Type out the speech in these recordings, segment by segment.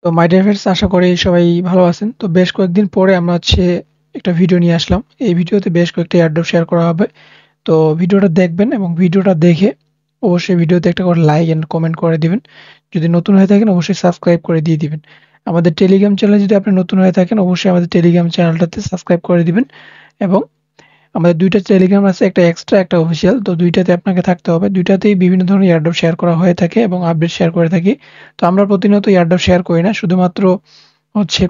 তো my dear friends, আশা করি সবাই ভালো আছেন। তো বেশ কয়েকদিন পরে আমরা একটা ভিডিও নিয়ে আসলাম। এই ভিডিওতে বেশ কয়েকটা এয়ারড্রপ শেয়ার করা হবে। তো ভিডিওটা দেখবেন এবং ভিডিওটা দেখে অবশ্যই ভিডিওতে একটা করে লাইক এন্ড কমেন্ট করে দিবেন। যদি নতুন হয়ে থাকেন অবশ্যই সাবস্ক্রাইব করে দিয়ে দিবেন। আমাদের টেলিগ্রাম চ্যানেলে যদি আপনি নতুন হয়ে থাকেন অবশ্যই আমাদের টেলিগ্রাম চ্যানেলটাতে সাবস্ক্রাইব করে দিবেন। এবং আমাদের ২ টা টেলিগ্রাম আছে, একটা এক্সট্রা একটা অফিসিয়াল। তো ২ টাতে আপনাকে থাকতে হবে। ২ টাতেই বিভিন্ন ধরনের এয়ারড্রপ শেয়ার করা হয়ে থাকে এবং আপডেট শেয়ার করে থাকি। তো আমরা প্রতিনিয়ত এয়ারড্রপ শেয়ার করি না। শুধুমাত্র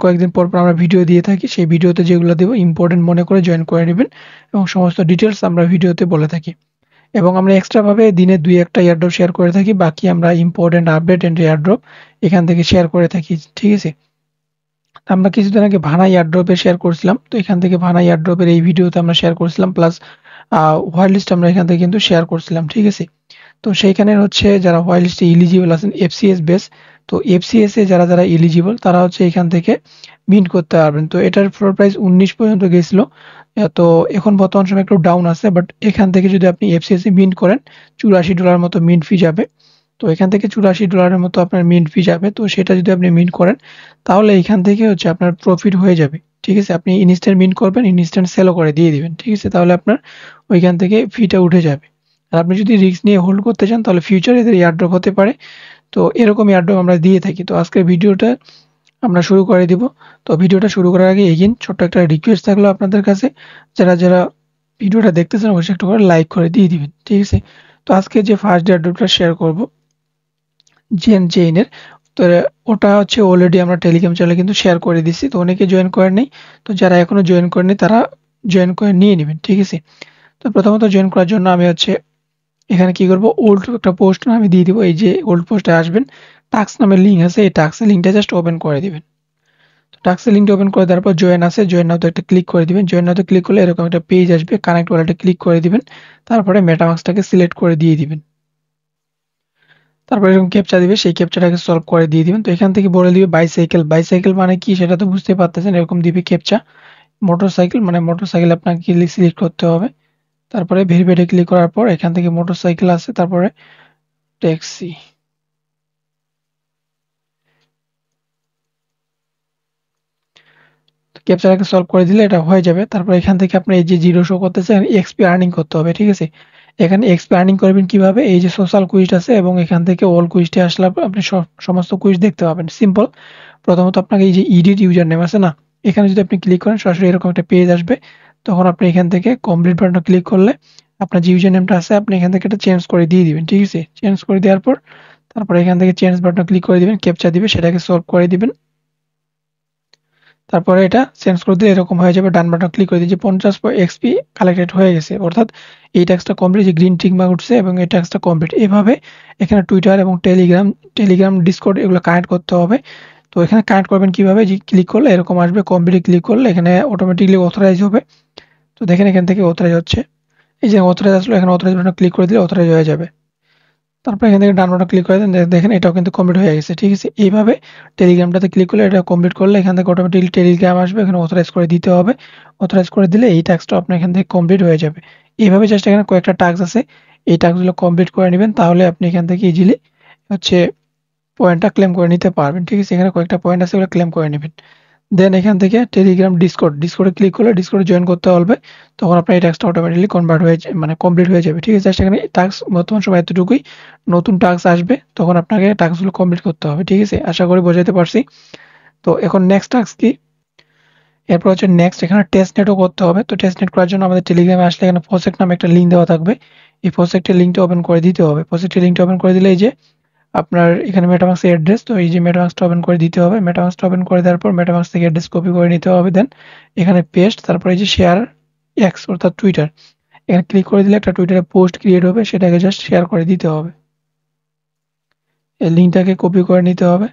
কয়েকদিন পর আমরা ভিডিও দিয়ে থাকি। সেই ভিডিওতে যেগুলো দেব ইম্পোর্টেন্ট মনে করে জয়েন করে নিবেন এবং সমস্ত ডিটেইলস আমরা ভিডিওতে বলে থাকি। এবং আমরা এক্সট্রা ভাবে দিনে ২-১ টা এয়ারড্রপ শেয়ার করে থাকি। বাকি আমরা ইম্পোর্টেন্ট আপডেট এন্ড এয়ারড্রপ এখান থেকে শেয়ার করে থাকি। ঠিক আছে? আমরা কিছুদিন আগে ভানা এয়ারড্রপে শেয়ার করছিলাম। তো এখান থেকে ভানা এয়ারড্রপের এই ভিডিওতে আমরা শেয়ার করছিলাম। প্লাস হোয়াইট লিস্ট আমরা এখান থেকে কিন্তু শেয়ার করছিলাম। ঠিক আছে? তো সেইখানে যারা হোয়াইট লিস্টে এলিজিবল আছেন এফসিএস বেস। তো এফসিএস এ যারা এলিজিবল তারা এখান থেকে মিন্ট করতে পারবেন। তো এটার ফ্লোর প্রাইস ১৯ পর্যন্ত গেছিল। তো এখন বর্তমান সময়ে একটু ডাউন আছে। বাট এখান থেকে যদি আপনি এফসিএস এ মিন্ট করেন $৮৪ মতো মিন্ট ফি যাবে। তো এখান থেকে $৮৪ মতো আপনার মিন্ট ফি যাবে। তো সেটা যদি আপনি মিন্ট করেন তাহলে এখান থেকে আপনার প্রফিট হয়ে যাবে। ঠিক আছে? আপনি ইনস্ট্যান্ট মিন্ট করবেন, ইনস্ট্যান্ট সেলও করে দিয়ে দিবেন। ঠিক আছে? তাহলে আপনার ওইখান থেকে ফিটা উঠে যাবে। আর আপনি যদি রিস্ক নিয়ে হোল্ড করতে চান তাহলে ফিউচারে এদের এয়ারড্রপ হতে পারে। তো এরকম এয়ারড্রপ আমরা দিয়ে থাকি। তো আজকের ভিডিওটা আমরা শুরু করে দিব। তো ভিডিওটা শুরু করার আগে এগেইন ছোট্ট একটা রিকোয়েস্ট থাকলো আপনাদের কাছে। যারা ভিডিওটা দেখতেছেন অবশ্যই একটু করে লাইক করে দিয়ে দিবেন। ঠিক আছে? তো আজকে যে ফার্স্ট এয়ারড্রপটা শেয়ার করব জেইন এর। তো ওটা অলরেডি আমরা টেলিগ্রাম চ্যানেলে কিন্তু শেয়ার করে দিছি। তো অনেকে জয়েন করেন নাই। তো যারা এখনো জয়েন করেননি তারা জয়েন করে নিয়ে নিবেন। ঠিক আছে? তো প্রথমত জয়েন করার জন্য আমি এখানে কি করব, ওল্ড একটা পোস্ট আমি দিয়ে দিব। এই যে ওল্ড পোস্টে আসবেন, টাক্স নামের লিঙ্ক আছে, এই টাক্সের লিঙ্কটা জাস্ট ওপেন করে দিবেন। তো টাক্সের লিঙ্কটা ওপেন করে দেওয়ার পর জয়েন আছে, জয়েন নাওতে একটা ক্লিক করে দিবেন। জয়েন নাওতে ক্লিক করলে এরকম একটা পেজ আসবে, কানেক্ট ওয়ালেটে ক্লিক করে দিবেন। তারপরে মেটামাস্কটাকে সিলেক্ট করে দিয়ে দিবেন। তারপরে এরকম ক্যাপচা দিবে, সেই ক্যাপচাটাকে সলভ করে দিয়ে দিবেন। তো এখান থেকে বলে দিবে বাইসাইকেল। বাইসাইকেল মানে কি সেটা তো বুঝতে পারতেছেন, এরকম দিবে ক্যাপচা। মোটরসাইকেল মানে মোটরসাইকেল আপনাকে সিলেক্ট করতে হবে। তারপরে ভেরিফাইডে ক্লিক করার পর এখান থেকে মোটরসাইকেল আছে, তারপরে ট্যাক্সি। ক্যাপচাটাকে সলভ করে দিলে এটা হয়ে যাবে। তারপর এখান থেকে আপনার এই যে জিরো শো করতেছে এক্সপি আর্নিং করতে হবে। ঠিক আছে? এখানে এক্সপি আর্নিং করবেন কিভাবে, এই যে সোশ্যাল কুইজ আছে এবং এখান থেকে অল কুইজে আসলে আপনি সমস্ত কুইজ দেখতে পাবেন। সিম্পল। প্রথমত আপনাকে এই যে এডিট ইউজার নেম আছে না, এখানে যদি আপনি ক্লিক করেন সরাসরি এরকম একটা পেজ আসবে। তখন আপনি এখান থেকে কমপ্লিট বাটনে ক্লিক করলে আপনার যে ইউজার নেমটা আছে আপনি এখান থেকে এটা চেঞ্জ করে দিয়ে দিবেন। ঠিক আছে? চেঞ্জ করে দেওয়ার পর তারপর এখান থেকে চেঞ্জ বাটনে ক্লিক করে দিবেন, ক্যাপচা দিবে, সেটাকে সলভ করে দিবেন। তারপরে এটা চেঞ্জ করে দিলে এরকম হয়ে যাবে। ডান বাটন ক্লিক করে দিয়ে যে 50 এক্সপি কালেক্টেড হয়ে গেছে। অর্থাৎ এই টাস্কটা কমপ্লিট, যে গ্রিন টিক মার্ক উঠছে এবং এই টাস্কটা কমপ্লিট। এভাবে এখানে টুইটার এবং টেলিগ্রাম, ডিসকর্ড এগুলো কানেক্ট করতে হবে। তো এখানে কানেক্ট করবেন কিভাবে, যে ক্লিক করলে এরকম আসবে, কমপ্লিট ক্লিক করলে এখানে অটোমেটিক্যালি অথরাইজ হবে। তো দেখেন এখান থেকে অথরাইজ হচ্ছে। এই যে অথরাইজ আসলো, এখানে অথরাইজ বাটন ক্লিক করে দিলে অথরাইজ হয়ে যাবে। তারপর এখান থেকে ডান বাটন ক্লিক করে দেন, দেখেন এটাও কিন্তু কমপ্লিট হয়ে গেছে। ঠিক আছে? এইভাবে টেলিগ্রামটাতে ক্লিক করলে এটা কমপ্লিট করলে এখান থেকে অটোমেটিক্যালি টেলিগ্রাম আসবে, এখানে অথরাইজ করে দিতে হবে। অথরাইজ করে দিলে এই টাস্কটা আপনার এখান থেকে কমপ্লিট হয়ে যাবে। এইভাবে জাস্ট এখানে কয়েকটা টাস্ক আছে, এই টাস্কগুলো কমপ্লিট করে নেবেন, তাহলে আপনি এখান থেকে ইজিলি হচ্ছে পয়েন্টটা ক্লেম করে নিতে পারবেন। ঠিক আছে? এখানে কয়েকটা পয়েন্ট আছে, ওগুলো ক্লেম করে নেবেন। দেন এখান থেকে টেলিগ্রাম ডিসকর্ডে ক্লিক করলে ডিসকর্ডে জয়েন করতে হবে। তখন আপনার এই টাস্কটা অটোমেটিক্যালি কনভার্ট হয়ে মানে কমপ্লিট হয়ে যাবে। ঠিক আছে? জাস্ট এখানে টাস্ক বর্তমান সময় এতটুকুই। নতুন টাস্ক আসবে তখন আপনাকে টাস্কগুলো কমপ্লিট করতে হবে। ঠিক আছে? আশা করি বোঝাতে পারছি। তো এখন নেক্সট টাস্ক কি? এরপর নেক্সট এখানে টেস্ট নেটও করতে হবে। তো টেস্ট নেট করার জন্য আমাদের টেলিগ্রামে আসলে এখানে প্রজেক্ট নামে একটা লিঙ্ক দেওয়া থাকবে। এই প্রজেক্টের লিঙ্কটা ওপেন করে দিতে হবে। প্রজেক্টের লিঙ্কটা ওপেন করে দিলে এই যে আপনার এখানে মেটামাস্ক এর অ্যাড্রেস, তো এই যে মেটামাস্কটা ওপেন করে দিতে হবে। মেটামাস্কটা ওপেন করে দেওয়ার পর মেটামাস্ক থেকে অ্যাড্রেস কপি করে নিতে হবে। দেন এখানে পেস্ট, তারপরে এই যে শেয়ার এক্স অর্থাৎ টুইটার, এখানে ক্লিক করে দিলে একটা টুইটারে পোস্ট ক্রিয়েট হবে, সেটাকে জাস্ট শেয়ার করে দিতে হবে। এই লিঙ্কটাকে কপি করে নিতে হবে।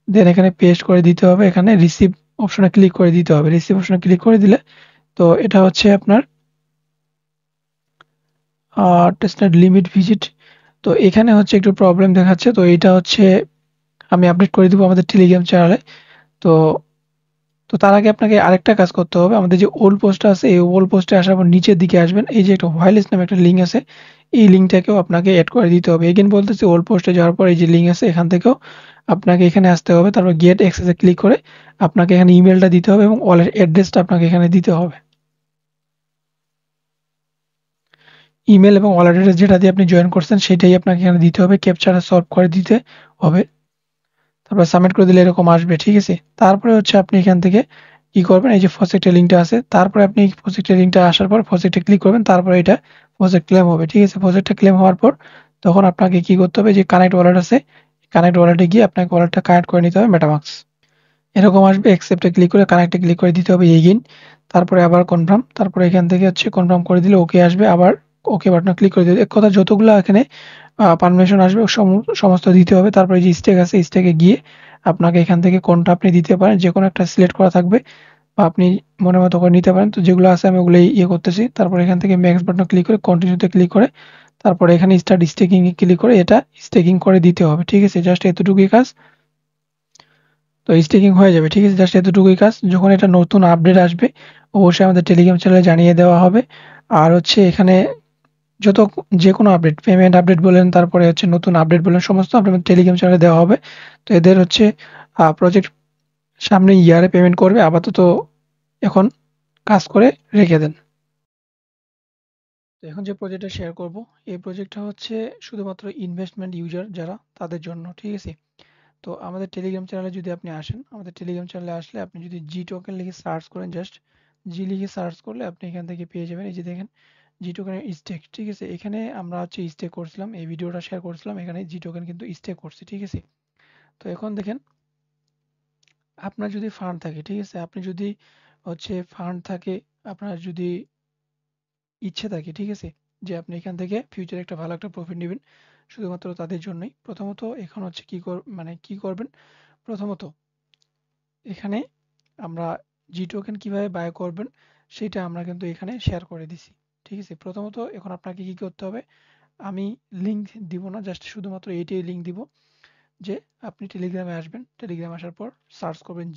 দেন এখানে পেস্ট করে দিতে হবে। এখানে রিসিভ অপশনে ক্লিক করে দিতে হবে। রিসিভ অপশনে ক্লিক করে দিলে তো এটা আপনার টেস্টনেট লিমিট ভিজিট। তো এখানে একটু প্রবলেম দেখাচ্ছে। তো এটা আমি আপডেট করে দিব আমাদের টেলিগ্রাম চ্যানেলে। তো তো তার আগে আপনাকে আরেকটা কাজ করতে হবে। আমাদের যে ওল্ড পোস্টটা আছে, এই ওল্ড পোস্টে আসার পর নিচের দিকে আসবেন, এই যে একটা হোয়াইট নামে একটা লিঙ্ক আছে, এই লিঙ্কটাকেও আপনাকে এড করে দিতে হবে। এগেইন বলতেছি, ওল্ড পোস্টে যাওয়ার পর এই যে লিঙ্ক আছে এখান থেকেও আপনাকে এখানে আসতে হবে, তারপর গেট অ্যাক্সেসে ক্লিক করে আপনাকে এখানে ইমেলটা দিতে হবে এবং ওয়ালেট অ্যাড্রেসটা আপনাকে এখানে দিতে হবে। ইমেল এবং ওয়ালেট অ্যাড্রেস যেটা দিয়ে আপনি জয়েন করছেন সেটাই আপনাকে এখানে দিতে হবে, ক্যাপচাটা সলভ করে দিতে হবে। তারপর সাবমিট করে দিলে এরকম আসবে, ঠিক আছে? তারপরে হচ্ছে আপনি এখান থেকে কি করবেন, এই যে প্রজেক্টের লিঙ্কটা আছে, তারপরে আপনি প্রজেক্টের লিঙ্কটা আসার পর প্রজেক্টে ক্লিক করবেন, তারপরে এটা প্রজেক্ট ক্লেম হবে, ঠিক আছে? প্রজেক্টটা ক্লেম হওয়ার পর তখন আপনাকে কি করতে হবে, যে কানেক্ট ওয়ালেট আছে, কানেক্ট ওয়ালেটে গিয়ে আপনাকে ওয়ালেটটা কানেক্ট করে নিতে হবে মেটামাক্স। এরকম আসবে, অ্যাকসেপ্টে ক্লিক করে কানেক্টে ক্লিক করে দিতে হবে এগেইন, তারপরে আবার কনফার্ম, তারপরে এখান থেকে হচ্ছে কনফার্ম করে দিলে ওকে আসবে, আবার ওকে বাটনে ক্লিক করে দিতে এক কথা যতগুলো এখানে পারমিশন আসবে সমস্ত দিতে হবে। তারপরে যে স্টেক আছে স্টেকে গিয়ে আপনাকে এখান থেকে কোনটা আপনি দিতে পারেন, যে কোনো একটা সিলেক্ট করা থাকবে বা আপনি মনের মতো করে নিতে পারেন। তো যেগুলো আছে আমি ওগুলোই করতেছি। তারপর এখান থেকে ম্যাক্স বাটনে ক্লিক করে কন্টিনিউতে ক্লিক করে তারপরে এখানে স্টার্ট স্টেকিং এ ক্লিক করে এটা স্টেকিং করে দিতে হবে, ঠিক আছে? জাস্ট এতটুকুই কাজ। তো স্টেকিং হয়ে যাবে, ঠিক আছে? জাস্ট এতটুকুই কাজ। যখন এটা নতুন আপডেট আসবে অবশ্যই আমাদের টেলিগ্রাম চ্যানেলে জানিয়ে দেওয়া হবে। আর হচ্ছে এখানে যত যেকোনো আপডেট, পেমেন্ট আপডেট বলেন, তারপরে হচ্ছে নতুন আপডেট বলেন, সমস্ত আপনাদের টেলিগ্রাম চ্যানেলে দেওয়া হবে। তো এদের হচ্ছে প্রজেক্ট সামনে ইয়ারে পেমেন্ট করবে, আপাতত এখন কাজ করে রেখে দেন। তো এখন যে প্রজেক্টটা শেয়ার করব, এই প্রজেক্টটা হচ্ছে শুধুমাত্র ইনভেস্টমেন্ট ইউজার যারা তাদের জন্য, ঠিক আছে? তো আমাদের টেলিগ্রাম চ্যানেলে যদি আপনি আসেন, আমাদের টেলিগ্রাম চ্যানেলে আসলে আপনি যদি জি টোকেন লিখে সার্চ করেন, জাস্ট জি লিখে সার্চ করলে আপনি এখান থেকে পেয়ে যাবেন। এই যে দেখেন জি টোকেনের স্টেক, ঠিক আছে? এখানে আমরা হচ্ছে স্টেক করছিলাম, এই ভিডিওটা শেয়ার করছিলাম, এখানে জি টোকেন কিন্তু স্টেক করছি, ঠিক আছে? তো এখন দেখেন আপনার যদি ফান্ড থাকে, ঠিক আছে? আপনি যদি হচ্ছে ফান্ড থাকে, আপনার যদি ইচ্ছে থাকে, ঠিক আছে? যে আপনি এখান থেকে ফিউচারে একটা ভালো একটা প্রফিট নেবেন, শুধুমাত্র তাদের জন্যই। প্রথমত এখন হচ্ছে কি করবেন, প্রথমত এখানে আমরা জি টোকেন কিভাবে বাই করবেন সেটা আমরা কিন্তু এখানে শেয়ার করে দিছি, ঠিক আছে? প্রথমত এখন আপনাকে কি করতে হবে, আমি লিংক দিব না, জাস্ট শুধুমাত্র এইটাই লিংক দিব, যে আপনি টেলিগ্রামে আসবেন, টেলিগ্রামে আসার পর সার্চ করবেন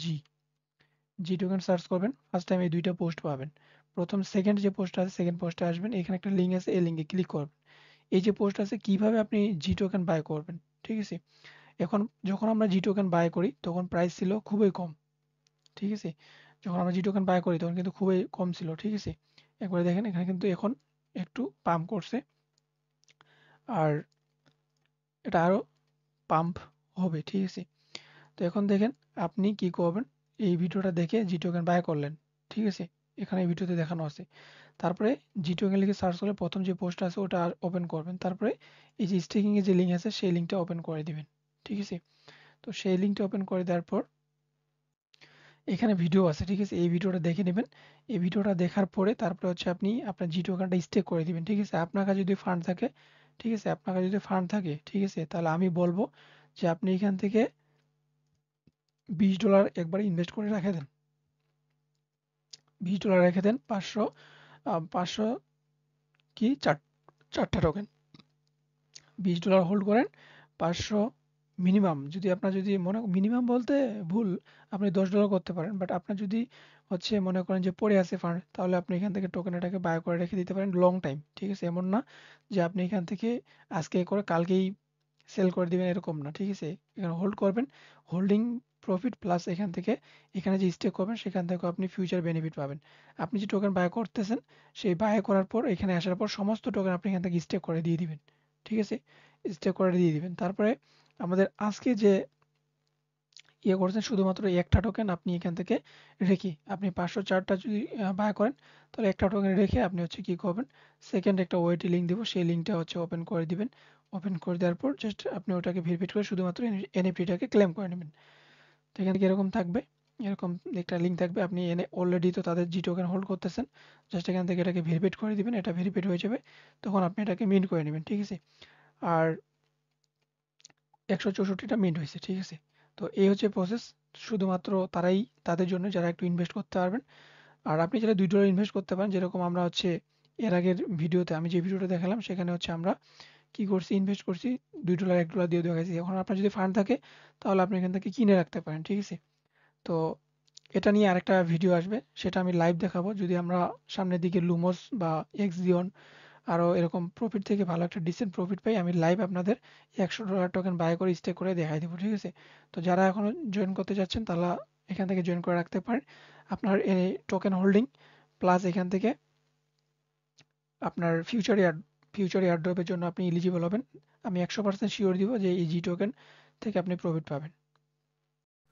জি টোকেন সার্চ করবেন, ফার্স্ট টাইম এই দুইটা পোস্ট পাবেন। প্রথম সেকেন্ড যে পোস্ট আছে সেকেন্ড পোস্টে আসবেন, এখানে একটা লিঙ্ক আছে, এই লিঙ্কে ক্লিক করবেন। এই যে পোস্ট আছে কিভাবে আপনি জি টোকেন বাই করবেন, ঠিক আছে? এখন যখন আমরা জি টোকেন বাই করি তখন প্রাইস ছিল খুবই কম, ঠিক আছে? যখন আমরা জি টোকেন বাই করি তখন কিন্তু খুবই কম ছিল, ঠিক আছে? একবারে দেখেন এখানে কিন্তু এখন একটু পাম্প করছে, আর এটা আরো পাম্প হবে, ঠিক আছে? তো এখন দেখেন আপনি কি করবেন, এই ভিডিওটা দেখে জি টোকেন বাই করলেন, ঠিক আছে? এখানে এই ভিডিওতে দেখানো আছে। তারপরে জি টোকেন লিখে সার্চ করলে প্রথম যে পোস্টটা আছে ওটা ওপেন করবেন, তারপরে এই যে স্টেকিং এর যে লিঙ্ক আছে সেই লিঙ্কটা ওপেন করে দিবেন, ঠিক আছে? তো সেই লিঙ্কটা ওপেন করে দেওয়ার পর এখানে ভিডিও আছে, ঠিক আছে? এই ভিডিওটা দেখে নেবেন। এই ভিডিওটা দেখার পরে তারপরে হচ্ছে আপনি আপনার জি টোকেনটা স্টেক করে দিবেন, ঠিক আছে? আপনার কাছে যদি ফান্ড থাকে, ঠিক আছে? আপনার কাছে যদি ফান্ড থাকে, ঠিক আছে? তাহলে আমি বলবো যে আপনি এখান থেকে $20 একবারে ইনভেস্ট করে রেখে দেন। $20 রেখে দেন, 500 কি চারটা টোকেন $20 হোল্ড করেন। 500 মিনিমাম, যদি আপনার যদি মিনিমাম বলতে ভুল, আপনি $10 করতে পারেন, বাট আপনার যদি হচ্ছে মনে করেন যে পড়ে আছে ফান্ড, তাহলে আপনি এখান থেকে টোকেন এটাকে বাই করে রেখে দিতে পারেন লং টাইম, ঠিক আছে? এমন না যে আপনি এখান থেকে আজকে করে কালকেই সেল করে দিবেন, এরকম না, ঠিক আছে? এখানে হোল্ড করবেন, হোল্ডিং প্রফিট প্লাস এখান থেকে এখানে যে স্টেক করবেন সেখান থেকে আপনি ফিউচার বেনিফিট পাবেন। আপনি যে টোকেন বাই করতেছেন সেই বাই করার পর এখানে আসার পর সমস্ত টোকেন আপনি এখান থেকে স্টেক করে দিয়ে দিবেন, ঠিক আছে? স্টেক করে দিয়ে দিবেন। তারপরে আমাদের আজকে যে করছেন শুধুমাত্র একটা টোকেন আপনি এখান থেকে রেখে, আপনি 504টা যদি বাই করেন তাহলে একটা টোকেন রেখে আপনি হচ্ছে কি করবেন, সেকেন্ড একটা ওয়েটি লিঙ্ক দিব, সেই লিঙ্কটা হচ্ছে ওপেন করে দিবেন। ওপেন করে দেওয়ার পর জাস্ট আপনি ওটাকে ভেরিফাই করে শুধুমাত্র এনএফটিটাকে ক্লেম করে নেবেন। তো এখান থেকে এরকম থাকবে, এরকম একটা লিঙ্ক থাকবে, আপনি এনে অলরেডি তো তাদের জি টোকেন হোল্ড করতেছেন, জাস্ট এখান থেকে এটাকে ভেরিফাইড করে দিবেন, এটা ভেরিফাইড হয়ে যাবে, তখন আপনি এটাকে মিন্ট করে নেবেন, ঠিক আছে? আর 164টা মিন্ট হয়েছে, ঠিক আছে? তো এই হচ্ছে প্রসেস, শুধুমাত্র তারাই, তাদের জন্য যারা একটু ইনভেস্ট করতে পারবেন। আর আপনি যারা $2 ইনভেস্ট করতে পারেন, যেরকম আমরা হচ্ছে এর আগের ভিডিওতে আমি যে ভিডিওটা দেখালাম সেখানে হচ্ছে আমরা কি করছি, ইনভেস্ট করছি $2 $1 দিয়ে দেখাইছি। এখন আপনার যদি ফান্ড থাকে তাহলে আপনি এখান থেকে কিনে রাখতে পারেন, ঠিক আছে? তো এটা নিয়ে আরেকটা ভিডিও আসবে, সেটা আমি লাইভ দেখাবো, যদি আমরা সামনের দিকে লুমোস বা এক্সিওন আরও এরকম প্রফিট থেকে ভালো একটা ডিসেন্ট প্রফিট পাই, আমি লাইভ আপনাদের $100 টোকেন বাই করে স্টে করে দেখাই দেবো, ঠিক আছে? তো যারা এখনও জয়েন করতে যাচ্ছেন তারা এখান থেকে জয়েন করে রাখতে পারেন। আপনার এই টোকেন হোল্ডিং প্লাস এখান থেকে আপনার ফিউচার এয়ারড্রপের জন্য আপনি এলিজিবল হবেন। আমি 100% শিওর দিব যে এই জি টোকেন থেকে আপনি প্রফিট পাবেন।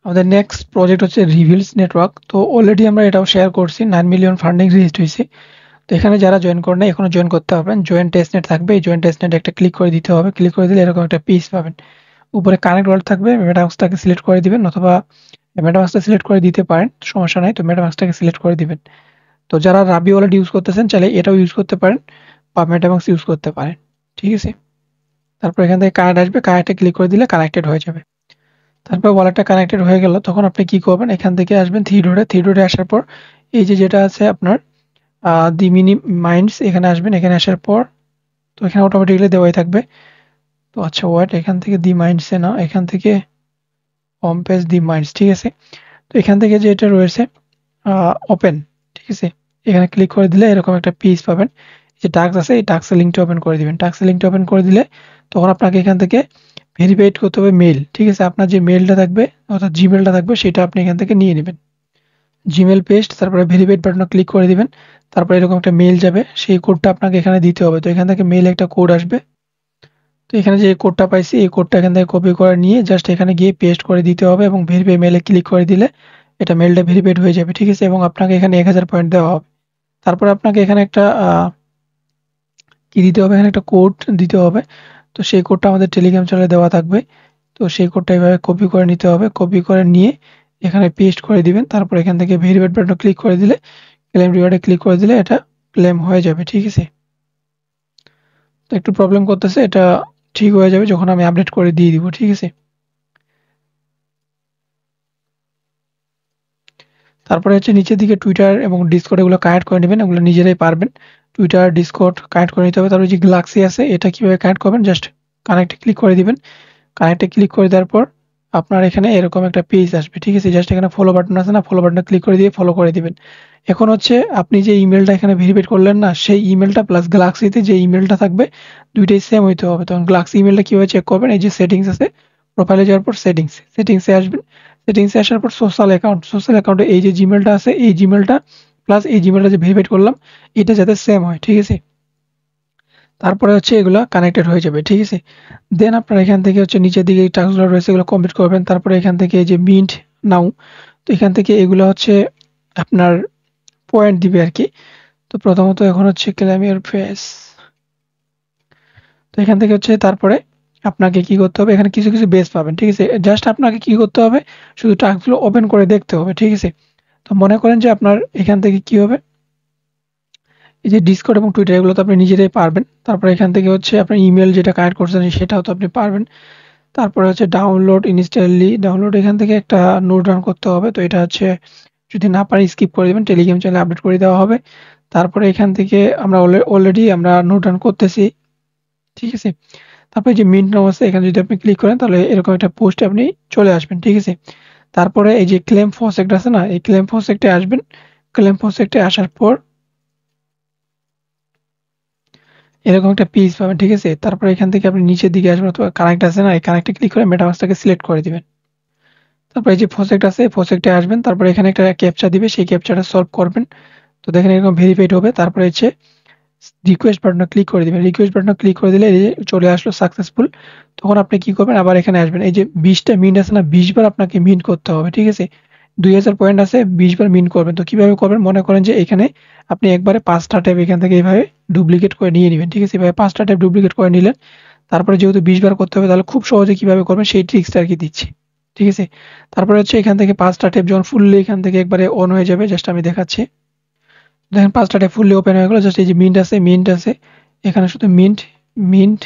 আমাদের নেক্সট প্রজেক্ট হচ্ছে রিভিলস নেটওয়ার্ক। তো অলরেডি আমরা এটাও শেয়ার করছি, 9 মিলিয়ন ফান্ডিং রিলিজ হয়েছে। তো এখানে যারা জয়েন করেন না এখনো জয়েন করতে পারবেন। জয়েন টেস্টনেট থাকবে, এই জয়েন টেস্টনেট একটা ক্লিক করে দিতে হবে। ক্লিক করে দিলে এরকম একটা পেজ পাবেন। উপরে কানেক্ট ওয়ালেট থাকবে, মেটামাস্কটাকে সিলেক্ট করে দিবেন, অথবা মেটামাস্কটা সিলেক্ট করে দিতে পারেন, সমস্যা নাই। তো মেটামাস্কটাকে সিলেক্ট করে দিবেন। তো যারা রাবি ওয়ালেট ইউজ করতেছেন চাইলে এটাও ইউজ করতে পারেন বা মেটামাস্ক ইউজ করতে পারেন, ঠিক আছে? তারপর এখান থেকে কানেক্ট আসবে, কানেক্টে ক্লিক করে দিলে কানেক্টেড হয়ে যাবে। তারপর ওয়ালেটটা কানেক্টেড হয়ে গেল, তখন আপনি কি করবেন, এখান থেকে আসবেন থ্রি ডটে আসার পর এই যে যেটা আছে আপনার দি মিনি মাইন্ডস, এখানে আসবেন। এখানে আসার পর তো এখানে অটোমেটিক্যালি দেওয়াই থাকবে। তো আচ্ছা ওয়েট, এখান থেকে দি মাইন্ডসে না, এখান থেকে হোম পেজ দি মাইন্ডস, ঠিক আছে? তো এখান থেকে যেটা রয়েছে ওপেন, ঠিক আছে? এখানে ক্লিক করে দিলে এরকম একটা পেজ পাবেন। যে টাস্ক আছে এই টাস্কের লিঙ্কটা ওপেন করে দিবেন। টাস্কের লিঙ্কটা ওপেন করে দিলে তখন আপনাকে এখান থেকে ভেরিফাইড করতে হবে মেইল, ঠিক আছে? আপনার যে মেইলটা থাকবে অর্থাৎ জিমেলটা থাকবে সেটা আপনি এখান থেকে নিয়ে নেবেন। জিমেল পেস্ট, তারপরে ভেরিফাইড বাটনে ক্লিক করে দিবেন। তারপরে এরকম একটা মেইল যাবে, সেই কোডটা আপনাকে এখানে দিতে হবে। তো এখান থেকে মেইলে একটা কোড আসবে। তো এখানে যে কোডটা পাইছি এই কোডটা এখান থেকে কপি করে নিয়ে জাস্ট এখানে গিয়ে পেস্ট করে দিতে হবে এবং ভেরিফাই মেইলে ক্লিক করে দিলে এটা মেইলটা ভেরিফাইড হয়ে যাবে, ঠিক আছে? এবং আপনাকে এখানে 1000 পয়েন্ট দেওয়া হবে। তারপরে আপনাকে এখানে একটা কি দিতে হবে, এখানে একটা কোড দিতে হবে। তো সেই কোডটা আমাদের টেলিগ্রাম চ্যানেলে দেওয়া থাকবে। তো সেই কোডটা এভাবে কপি করে নিতে হবে। কপি করে নিয়ে এখানে পেস্ট করে দিবেন। তারপর এখান থেকে ভেরিফাইড বাটনে ক্লিক করে দিলে, ক্লেম রিওয়ার্ডে ক্লিক করে দিলে এটা ক্লেম হয়ে যাবে, ঠিক আছে? তো একটু প্রবলেম করতেছে, এটা ঠিক হয়ে যাবে যখন আমি আপডেট করে দিয়ে দিব, ঠিক আছে? তারপরে হচ্ছে নিচের দিকে টুইটার এবং ডিসকর্ড এগুলো কানেক্ট করে নেবেন, এগুলো নিজেরাই পারবেন। টুইটার, ডিসকর্ড কানেক্ট করে নিতে হবে। তারপরে যে গ্যালাক্সি আছে এটা কিভাবে কানেক্ট করবেন, জাস্ট কানেক্টে ক্লিক করে দিবেন। কানেক্টে ক্লিক করে দেওয়ার পর আপনার এখানে এরকম একটা পেজ আসবে, ঠিক আছে? জাস্ট এখানে ফলো বাটন আছে না, ফলো বাটনে ক্লিক করে দিয়ে ফলো করে দিবেন। এখন হচ্ছে আপনি যে ইমেলটা এখানে ভেরিফাইড করলেন না, সেই ইমেলটা প্লাস গ্যালাক্সিতে যে ইমেলটা থাকবে দুইটাই সেম হইতে হবে। তখন গ্যালাক্সি ইমেলটা কিভাবে চেক করবেন, এই যে সেটিংস আছে, প্রোফাইলে যাওয়ার পর সেটিংসে আসবেন। সেটিংসে আসার পর সোশ্যাল অ্যাকাউন্টে এই যে জিমেলটা আছে এই জিমেলটা প্লাস এই জিমেলটা যে ভেরিফাইড করলাম এটা যাতে সেম হয়, ঠিক আছে? তারপরে হচ্ছে এগুলা কানেক্টেড হয়ে যাবে, ঠিক আছে? দেন আপনারা এখান থেকে হচ্ছে নিচের দিকে এই টাস্কগুলো রয়েছে এগুলো কমপ্লিট করবেন। তারপরে এখান থেকে এই যে মিন্ট নাও, তো এখান থেকে এগুলো হচ্ছে আপনার পয়েন্ট দিবে আরকি। তো প্রথমত এখন হচ্ছে ক্লেম ইওর ফেস। তো এখান থেকে হচ্ছে তারপরে আপনাকে কি করতে হবে, এখানে কিছু বেস পাবেন, ঠিক আছে? জাস্ট আপনাকে কি করতে হবে, শুধু টাস্কগুলো ওপেন করে দেখতে হবে, ঠিক আছে? তো মনে করেন যে আপনার এখান থেকে কি হবে, এই যে ডিসকর্ড এবং টুইটার এগুলো তো আপনি নিজেরাই পারবেন। তারপরে এখান থেকে হচ্ছে আপনার ইমেল যেটা কানেক্ট করছেন সেটাও তো আপনি পারবেন। তারপরে হচ্ছে ডাউনলোড এখান থেকে একটা নোট রান করতে হবে। তো এটা হচ্ছে যদি না পারেন স্কিপ করে দিবেন, টেলিগ্রাম চ্যানেলে আপডেট করে দেওয়া হবে। তারপরে এখান থেকে আমরা অলরেডি আমরা নোট রান করতেছি, ঠিক আছে? তারপরে যে মিন্ট নাও আছে এখানে যদি আপনি ক্লিক করেন তাহলে এরকম একটা পোস্টে আপনি চলে আসবেন, ঠিক আছে? তারপরে এই যে ক্লেম প্রসেক্ট আছে না, এই ক্লেম প্রসেক্টে আসবেন। ক্লেম প্রসেক্টে আসার পর এরকম একটা পেজ পাবেন, ঠিক আছে? তারপরে এখান থেকে আপনি নিচের দিকে আসবেন অথবা কানেক্ট আছে না, এই কানেক্টে ক্লিক করে মেটামাস্কটাকে সিলেক্ট করে দিবেন। তারপরে এই যে প্রজেক্ট আছে এই প্রজেক্টে আসবেন। তারপরে এখানে একটা ক্যাপচা দিবে, সেই ক্যাপচাটা সলভ করবেন। তো দেখেন এরকম ভেরিফাইড হবে। তারপরে হচ্ছে রিকোয়েস্ট বাটনে ক্লিক করে দিবেন। রিকোয়েস্ট বাটনে ক্লিক করে দিলে এই যে চলে আসলো সাকসেসফুল। তখন আপনি কি করবেন, আবার এখানে আসবেন। এই যে 20 টা মিন্ট আছে না, 20 বার আপনাকে মিন্ট করতে হবে, ঠিক আছে? 2000 পয়েন্ট আছে, 20 বার মিন্ট করবেন। তো কিভাবে করবেন, মনে করেন যে এখানে আপনি একবারে 5টা ট্যাব এখান থেকে এভাবে ডুপ্লিকেট করে নিয়ে নিবেন, ঠিক আছে? এভাবে 5টা ট্যাব ডুপ্লিকেট করে নিলেন। তারপরে যেহেতু 20 বার করতে হবে তাহলে খুব সহজে কিভাবে করবেন সেই ট্রিক্সটা আরকি দিচ্ছি, ঠিক আছে? তারপরে হচ্ছে এখান থেকে 5টা ট্যাব যখন ফুললি এখান থেকে একবারে অন হয়ে যাবে, জাস্ট আমি দেখাচ্ছি। দেখেন 5টা ট্যাব ফুললি ওপেন হয়ে গেল। জাস্ট এই যে মিন্ট আছে এখানে শুধু মিন্ট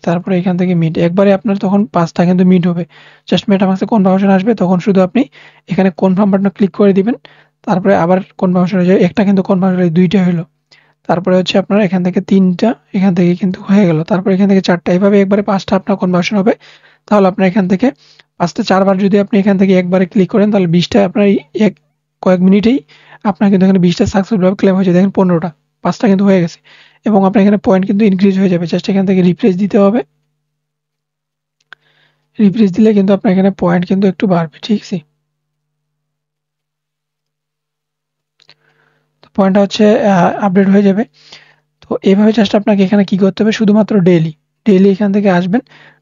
তারপরে এখান থেকে মিন্ট একবারে আপনার তখন 5টা কিন্তু মিন্ট হবে। জাস্ট মেটামাস্কে কনফার্মেশন আসবে তখন শুধু আপনি এখানে কনফার্ম বাটনে ক্লিক করে দিবেন। তারপরে আবার কনফার্মেশন হয়ে যাবে, একটা কিন্তু কনফার্মেশন হয়ে 2টা হলো। তারপরে হচ্ছে আপনার এখান থেকে 3টা এখান থেকে কিন্তু হয়ে গেল। তারপরে এখান থেকে 4টা, এভাবে একবারে 5টা আপনার কনভার্সন হবে। তাহলে আপনার এখান থেকে 5টা 4 বার যদি আপনি এখান থেকে একবারে ক্লিক করেন তাহলে 20টা আপনার কয়েক মিনিটেই আপনার কিন্তু এখানে 20টা সাকসেসফুল ভাবে ক্লেম হয়েছে। দেখেন 15টা। 5টা কিন্তু হয়ে গেছে এবং আপনার এখানে পয়েন্ট কিন্তু ইনক্রিজ হয়ে যাবে। জাস্ট এখান থেকে রিফ্রেশ দিতে হবে। রিফ্রেশ দিলে কিন্তু আপনার এখানে পয়েন্ট কিন্তু একটু বাড়বে, ঠিক আছে? তো পয়েন্টটা হচ্ছে আপডেট হয়ে যাবে। তো এভাবে জাস্ট আপনাকে এখানে কি করতে হবে, শুধুমাত্র ডেইলি এখান থেকে আসবেন।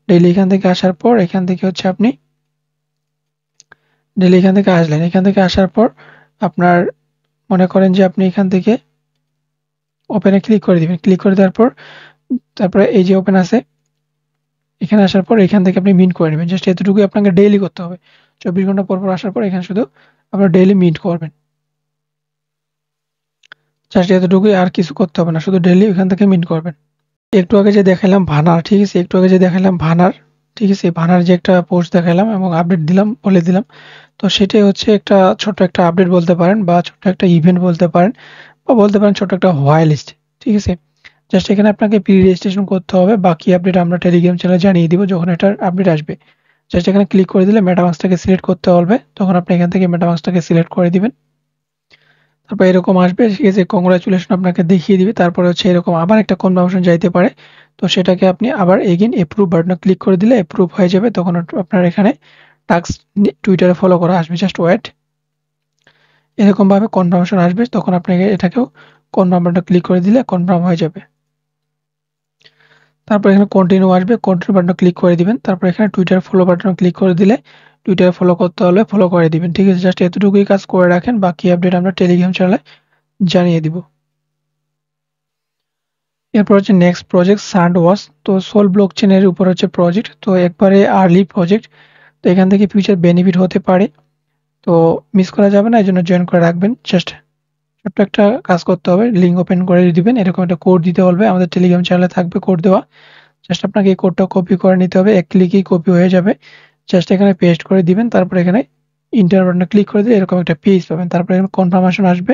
ডেইলি এখান থেকে আসার পর এখান থেকে হচ্ছে আপনি ডেইলি এখান থেকে আসলেন। এখান থেকে আসার পর আপনার মনে করেন যে আপনি এখান থেকে ওপেনে ক্লিক করে দিবেন। ক্লিক করে দেওয়ার পর তারপরে এই যে ওপেন আছে, এখানে আসার পর এখান থেকে আপনি মিন্ট করে নেবেন। জাস্ট এতটুকুই আপনাকে ডেইলি করতে হবে। 24 ঘন্টা পর আসার পর এখানে শুধু আপনার ডেইলি মিন্ট করবেন। জাস্ট এতটুকুই, আর কিছু করতে হবে না, শুধু ডেইলি এখান থেকে মিন্ট করবেন। একটু আগে যে দেখাইলাম ভানার, ঠিক আছে? একটু আগে যে দেখাইলাম ভানার, ঠিক আছে? ভানার যে একটা পোস্ট দেখাইলাম এবং আপডেট দিলাম, বলে দিলাম। তো সেটাই হচ্ছে একটা ছোট্ট একটা আপডেট বলতে পারেন বা ছোট্ট একটা ইভেন্ট বলতে পারেন বা বলতে পারেন ছোট্ট একটা হোয়াইট লিস্ট, ঠিক আছে? জাস্ট এখানে আপনাকে প্রি রেজিস্ট্রেশন করতে হবে। বাকি আপডেট আমরা টেলিগ্রাম চ্যানেলে জানিয়ে দিব যখন এটার আপডেট আসবে। জাস্ট এখানে ক্লিক করে দিলে মেটামাস্কটাকে সিলেক্ট করতে হবে। তখন আপনি এখান থেকে মেটামাস্কটাকে সিলেক্ট করে দিবেন। তারপর এরকম আসবে, ঠিক আছে? কংগ্রাচুলেশন আপনাকে দেখিয়ে দিবে। তারপরে হচ্ছে এরকম আবার একটা কনফার্মেশন যাইতে পারে। তো সেটাকে আপনি আবার এগেইন এপ্রুভ বাটনে ক্লিক করে দিলে এপ্রুভ হয়ে যাবে। তখন আপনার এখানে টাস্ক টুইটারে ফলো করা আসবে। Just wait. এরকমভাবে কনফার্মেশন আসবে, তখন আপনাকে এটাকেও কনফার্ম বাটনে ক্লিক করে দিলে কনফার্ম হয়ে যাবে। তারপর এখানে কন্টিনিউ আসবে, কন্টিনিউ বাটনে ক্লিক করে দিবেন। তারপর এখানে টুইটার ফলো বাটনে ক্লিক করে দিলে টুইটারে ফলো করতে হলে ফলো করে দিবেন, ঠিক আছে? জাস্ট এতটুকুই কাজ করে রাখেন। বাকি আপডেট আমরা টেলিগ্রাম চ্যানেলে জানিয়ে দিব। এরপর হচ্ছে নেক্সট প্রজেক্ট সান্ডওয়াস। তো সোল ব্লকচেনের উপর হচ্ছে প্রজেক্ট, তো একবারে আর্লি প্রজেক্ট। তো এখান থেকে ফিউচার বেনিফিট হতে পারে, তো মিস করা যাবে না, এই জন্য জয়েন করে রাখবেন। জাস্ট ছোট্ট একটা কাজ করতে হবে, লিঙ্ক ওপেন করে দিবেন। এরকম একটা কোড দিতে বলবে, আমাদের টেলিগ্রাম চ্যানেলে থাকবে কোড দেওয়া। জাস্ট আপনাকে এই কোডটা কপি করে নিতে হবে, এক ক্লিকেই কপি হয়ে যাবে। জাস্ট এখানে পেস্ট করে দিবেন। তারপর এখানে ইন্টার বাটনে ক্লিক করে দিলে এরকম একটা পেজ পাবেন। তারপর এখানে কনফার্মেশন আসবে।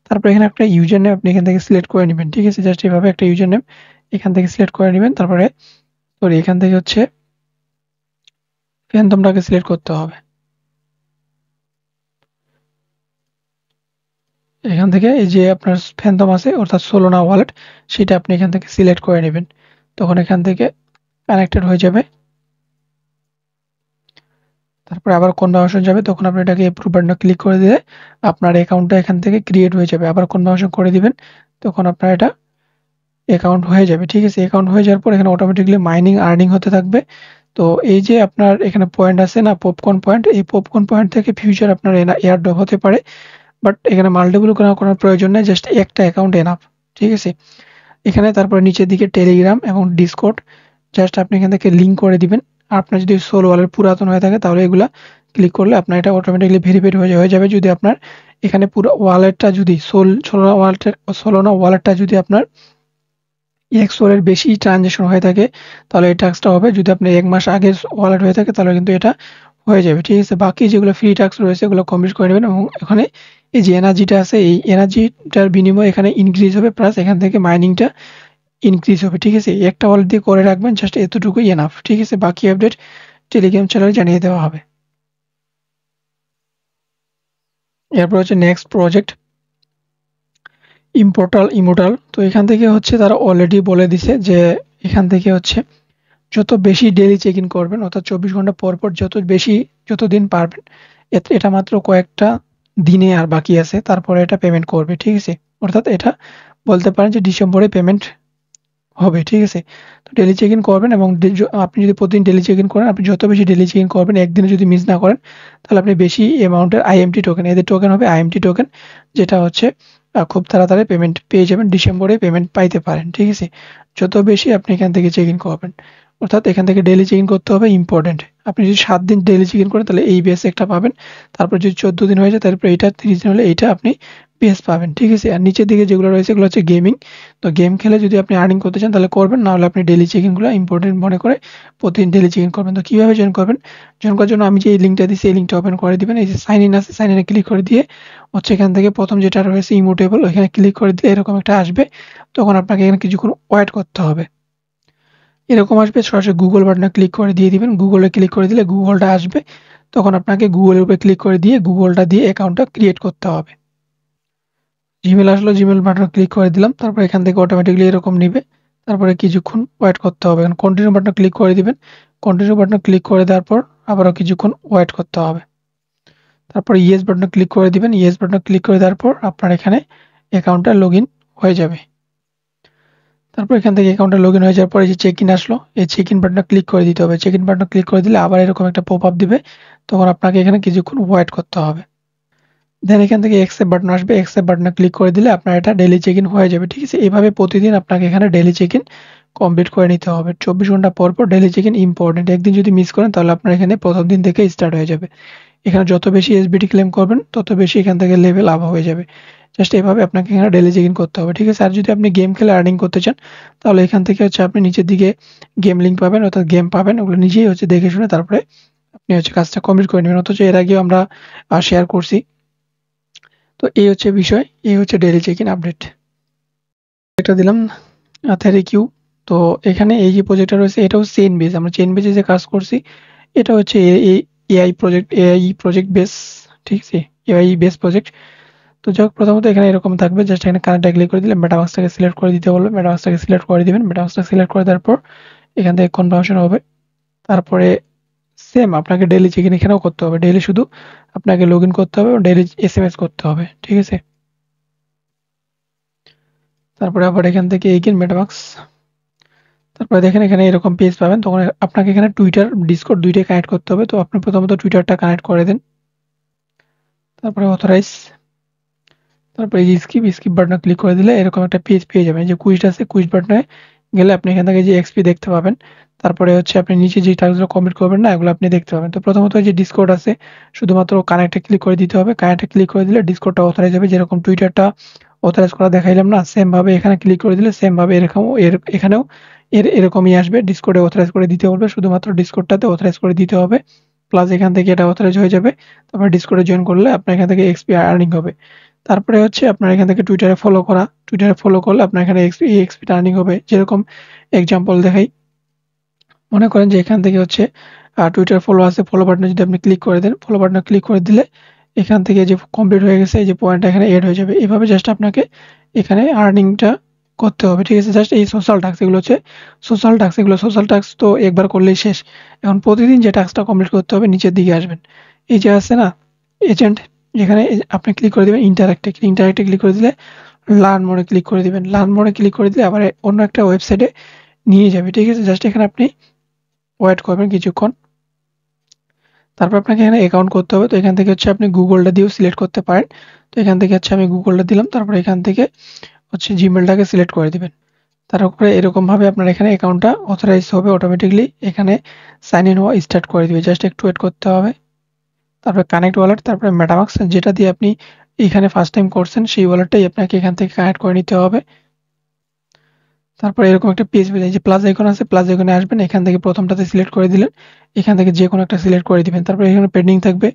তারপর এখানে একটা ইউজার নেম আপনি এখান থেকে সিলেক্ট করে নেবেন, ঠিক আছে? জাস্ট এভাবে একটা ইউজার নেম এখান থেকে সিলেক্ট করে নেবেন। তারপরে সরি, এখান থেকে হচ্ছে ফ্যান্টমটাকে সিলেক্ট করতে হবে। এখান থেকে এই যে আপনার ফ্যান্টম আছে অর্থাৎ সোলোনা ওয়ালেট, সেটা আপনি এখান থেকে সিলেক্ট করে নেবেন। তখন এখান থেকে কানেক্টেড হয়ে যাবে। তারপরে আবার কনফার্মেশন যাবে, তখন আপনি এটাকে এপ্রুভ বাটনে ক্লিক করে দিলে আপনার অ্যাকাউন্টটা এখান থেকে ক্রিয়েট হয়ে যাবে। আবার কনফার্মেশন করে দিবেন, তখন আপনার এটা অ্যাকাউন্ট হয়ে যাবে, ঠিক আছে? অ্যাকাউন্ট হয়ে যাওয়ার পর এখানে অটোমেটিক্যালি মাইনিং আর্নিং হতে থাকবে। তো এই যে আপনার এখানে পয়েন্ট আছে না, পপকর্ন পয়েন্ট, এই পপকর্ন পয়েন্ট থেকে ফিউচার আপনার এয়ারড্রপ হতে পারে। বাট এখানে মাল্টিপল করার প্রয়োজন নেই, জাস্ট একটা অ্যাকাউন্ট এনাফ, ঠিক আছে? এখানে তারপরে নিচের দিকে টেলিগ্রাম এবং ডিসকর্ড, জাস্ট আপনি এখান থেকে লিঙ্ক করে দিবেন। আপনার যদি সোল ওয়ালেট পুরাতন হয়ে থাকে তাহলে এগুলা ক্লিক করলে আপনার এটা অটোমেটিক্যালি ভেরিফাইড হয়ে যাবে। যদি আপনার এখানে পুরো ওয়ালেটটা যদি সোলোনা ওয়ালেটটা যদি আপনার 100 এর বেশি ট্রানজ্যাকশন হয়ে থাকে তাহলে এই টাস্কটা হবে। যদি আপনার 1 মাস আগের ওয়ালেট হয়ে থাকে তাহলে কিন্তু এটা হয়ে যাবে, ঠিক আছে? বাকি যেগুলো ফ্রি টাস্ক রয়েছে এগুলো কমপ্লিট করে নেবেন এবং এখানে এই যে এনার্জিটা আছে এই এনার্জিটার বিনিময়ে এখানে ইনক্রিজ হবে, প্লাস এখান থেকে মাইনিংটা ইনক্রিজ হবে, ঠিক আছে? একটা ওয়ালেট দিয়ে করে রাখবেন, জাস্ট এতটুকুই এনাফ, ঠিক আছে? বাকি আপডেট টেলিগ্রাম চ্যানেলে জানিয়ে দেওয়া হবে। এরপর হচ্ছে নেক্সট প্রজেক্ট ইমোর্টাল। তো এখান থেকে হচ্ছে তারা অলরেডি বলে দিছে যে এখান থেকে হচ্ছে যত বেশি ডেইলি চেক ইন করবেন অর্থাৎ 24 ঘন্টা পর পর যতদিন পারবেন, এটা মাত্র কয়েকটা দিনে আর বাকি আছে, তারপরে এটা পেমেন্ট করবে, ঠিক আছে? অর্থাৎ এটা বলতে পারেন যে ডিসেম্বরে পেমেন্ট হবে, ঠিক আছে? তো ডেইলি চেক ইন করবেন এবং আপনি যদি প্রতিদিন ডেইলি চেক ইন করেন, আপনি যত বেশি ডেইলি চেক ইন করবেন, একদিনে যদি মিস না করেন তাহলে আপনি বেশি অ্যামাউন্টের আইএমটি টোকেন, এদের টোকেন হবে আইএমটি টোকেন, যেটা হচ্ছে খুব তাড়াতাড়ি পেমেন্ট পেয়ে যাবেন, ডিসেম্বরে পেমেন্ট পাইতে পারেন, ঠিক আছে? যত বেশি আপনি এখান থেকে চেক ইন করবেন, অর্থাৎ এখান থেকে ডেইলি চেক ইন করতে হবে, ইম্পর্টেন্ট। আপনি যদি 7 দিন ডেইলি চেক ইন করেন তাহলে এই বেস একটা পাবেন। তারপর যদি 14 দিন হয়ে যায় তারপর এইটা, 30 দিন হলে এইটা আপনি বেস পাবেন, ঠিক আছে? আর নিচের দিকে যেগুলো রয়েছে এগুলো হচ্ছে গেমিং। তো গেম খেলে যদি আপনি আর্নিং করতে চান তাহলে করবেন, না হলে আপনি ডেইলি চেক ইনগুলো ইম্পর্টেন্ট মনে করে প্রতিদিন ডেইলি চেক ইন করবেন। তো কিভাবে জয়েন করবেন? জয়েন করার জন্য আমি যে এই লিঙ্কটা দিচ্ছি এই লিঙ্কটা ওপেন করে দিবেন। এই যে সাইন ইন আছে, সাইন ইনে ক্লিক করে দিয়ে হচ্ছে এখান থেকে প্রথম যেটা রয়েছে ইমোটেবল, ওইখানে ক্লিক করে দিলে এরকম একটা আসবে। তখন আপনাকে এখানে কিছুক্ষণ ওয়েট করতে হবে। এরকম আসবে, সরাসরি গুগল বাটনে ক্লিক করে দিয়ে দিবেন। গুগলে ক্লিক করে দিলে গুগলটা আসবে। তখন আপনাকে গুগলের উপরে ক্লিক করে দিয়ে গুগলটা দিয়ে অ্যাকাউন্টটা ক্রিয়েট করতে হবে। জিমেল আসলো, জিমেল বাটন ক্লিক করে দিলাম। তারপর এখান থেকে অটোমেটিক্যালি এরকম নিবে। তারপরে কিছুক্ষণ ওয়েট করতে হবে। কন্টিনিউ বাটন ক্লিক করে দিবেন। কন্টিনিউ বাটন ক্লিক করে দেওয়ার পর আবারও কিছুক্ষণ ওয়েট করতে হবে। তারপর ইয়েস বাটন ক্লিক করে দিবেন। ইয়েস বাটন ক্লিক করে দেওয়ার পর আপনার এখানে অ্যাকাউন্টটা লগইন হয়ে যাবে। তারপর এখান থেকে অ্যাকাউন্টটা লগইন হয়ে যাওয়ার পর এই যে চেক ইন আসলো, এই চেক ইন বাটনে ক্লিক করে দিতে হবে। চেক ইন বাটনে ক্লিক করে দিলে আবার এরকম একটা পপ আপ দিবে। তখন আপনাকে এখানে কিছুক্ষণ ওয়েট করতে হবে। দেন এখান থেকে অ্যাকসেপ্ট বাটন আসবে। অ্যাকসেপ্ট বাটনে ক্লিক করে দিলে আপনার এটা ডেইলি চেক ইন হয়ে যাবে। ঠিক আছে? এভাবে প্রতিদিন আপনাকে এখানে ডেইলি চেক ইন কমপ্লিট করে নিতে হবে। 24 ঘন্টা পর, পর ডেইলি চেক ইন ইম্পোর্টেন্ট। একদিন যদি মিস করেন তাহলে আপনার এখানে প্রথম দিন থেকে স্টার্ট হয়ে যাবে। এখানে যত বেশি এসবিটি ক্লেম করবেন তত বেশি এখান থেকে লেভেল আপ হয়ে যাবে। জাস্ট এভাবে আপনাকে এখানে ডেইলি চেক ইন করতে হবে। ঠিক আছে? আর যদি আপনি গেম খেলে আর্নিং করতে চান তাহলে এখান থেকে হচ্ছে আপনি নিচের দিকে গেম লিংক পাবেন, অর্থাৎ গেম পাবেন। ওগুলো নিজেই হচ্ছে দেখে শুনে তারপরে আপনি হচ্ছে কাজটা কমপ্লিট করে নেবেন। অথচ এর আগেও আমরা শেয়ার করছি। তো এই হচ্ছে বিষয়, এই হচ্ছে ডেইলি চেক ইন আপডেট। এটা দিলাম থ্যাংক ইউ। তো এখানে এই যে প্রজেক্টটা রয়েছে এটাও চেইন বেস। আমরা চেইন বেসে যে কাজ করছি এটা হচ্ছে এআই প্রজেক্ট বেস। ঠিক আছে? AI base project. তো যাই হোক, প্রথমত এখানে এরকম থাকবে। জাস্ট এখানে কানেক্টে ক্লিক করে দিলে মেটামাস্কটাকে সিলেক্ট করে দিতে বলবে। মেটামাস্কটাকে সিলেক্ট করে দিবেন। মেটামাস্কটা সিলেক্ট করে দেওয়ার পর এখান থেকে কনফার্মেশন হবে। তারপরে সেম আপনাকে ডেইলি চেক ইন এখানেও করতে হবে। ডেইলি শুধু আপনাকে লগ ইন করতে হবে এবং ডেইলি এসএমএস করতে হবে। ঠিক আছে? তারপরে আবার এখান থেকে এগেইন মেটামাস্ক। তারপরে দেখেন এখানে এরকম পেজ পাবেন। তখন আপনাকে এখানে টুইটার, ডিসকর্ড দুইটাই কানেক্ট করতে হবে। তো আপনি প্রথমত টুইটারটা কানেক্ট করে দেন। তারপরে অথরাইজ। তারপরে এই যে স্কিপ বাটনে ক্লিক করে দিলে এরকম একটা পেজ পেয়ে যাবেন। এই যে কুইজ আছে, কুইজ বাটনে গেলে আপনি এখান থেকে যে এক্সপি দেখতে পাবেন। তারপরে হচ্ছে আপনি নিচে যে টাস্কগুলো কমপ্লিট করবেন না এগুলো আপনি দেখতে পাবেন। তো প্রথমত যে ডিসকর্ড আছে শুধুমাত্র কানেক্টে ক্লিক করে দিতে হবে। কানেক্টে ক্লিক করে দিলে ডিসকর্ডটা অথরাইজ হবে। যেরকম টুইটারটা অথরাইজ করা দেখাইলাম না, সেম ভাবে এখানে ক্লিক করে দিলে সেম ভাবে এরকম এখানেও এরকমই আসবে। ডিসকর্ডে অথরাইজ করে দিতে বলবে। শুধুমাত্র ডিসকর্ডটাতে অথরাইজ করে দিতে হবে। প্লাস এখান থেকে এটা অথরাইজ হয়ে যাবে। তারপর ডিসকর্ডে জয়েন করলে আপনার এখান থেকে এক্সপি আর্নিং হবে। তারপরে হচ্ছে আপনার এখান থেকে টুইটারে ফলো করা। টুইটারে ফলো করলে আপনার এখানে এক্সপি আর্নিং হবে। যেরকম এক্সাম্পল দেখাই। মনে করেন যে এখান থেকে হচ্ছে টুইটার ফলো আছে। ফলো বাটনে যদি আপনি ক্লিক করে দেন, ফলো বাটনে ক্লিক করে দিলে এখান থেকে যে কমপ্লিট হয়ে গেছে এই যে পয়েন্টটা এখানে এড হয়ে যাবে। এভাবে জাস্ট আপনাকে এখানে আর্নিংটা করতে হবে। ঠিক আছে? জাস্ট এই সোশ্যাল টাস্ক এগুলো হচ্ছে সোশ্যাল টাস্ক। এগুলো সোশ্যাল টাস্ক তো একবার করলেই শেষ। এখন প্রতিদিন যে টাস্কটা কমপ্লিট করতে হবে নিচের দিকে আসবেন। এই যে আছে না এজেন্ট, এখানে আপনি ক্লিক করে দিবেন ইন্টারেক্টে। ইন্টারেক্টে ক্লিক করে দিলে লার্ন মোডে ক্লিক করে দিবেন। লার্ন মোডে ক্লিক করে দিলে আবার অন্য একটা ওয়েবসাইটে নিয়ে যাবে। ঠিক আছে? জাস্ট এখানে আপনি ওয়েট করবেন কিছুক্ষণ। তারপর আপনাকে এখানে অ্যাকাউন্ট করতে হবে। তো এখান থেকে হচ্ছে আপনি গুগলটা দিয়েও সিলেক্ট করতে পারেন। তো এখান থেকে হচ্ছে আমি গুগলটা দিলাম। তারপরে এখান থেকে হচ্ছে জিমেলটাকে সিলেক্ট করে দিবেন। তারপরে এরকমভাবে আপনার এখানে অ্যাকাউন্টটা অথরাইজ হবে অটোমেটিক্যালি। এখানে সাইন ইন হওয়া স্টার্ট করে দিবে। জাস্ট একটু ওয়েট করতে হবে। তারপরে কানেক্ট ওয়ালেট, তারপরে মেটামাস্ক যেটা দিয়ে আপনি এখানে ফার্স্ট টাইম করছেন সেই ওয়ালেটটাই আপনাকে এখান থেকে কানেক্ট করে নিতে হবে। তারপরে এরকম একটা পেজ পেয়ে যায় যে প্লাস আইকন আছে, প্লাস আইকনে আসবেন। এখান থেকে প্রথমটাতে সিলেক্ট করে দিলেন। এখান থেকে যেকোনো একটা সিলেক্ট করে দিবেন। তারপরে এখানে পেন্ডিং থাকবে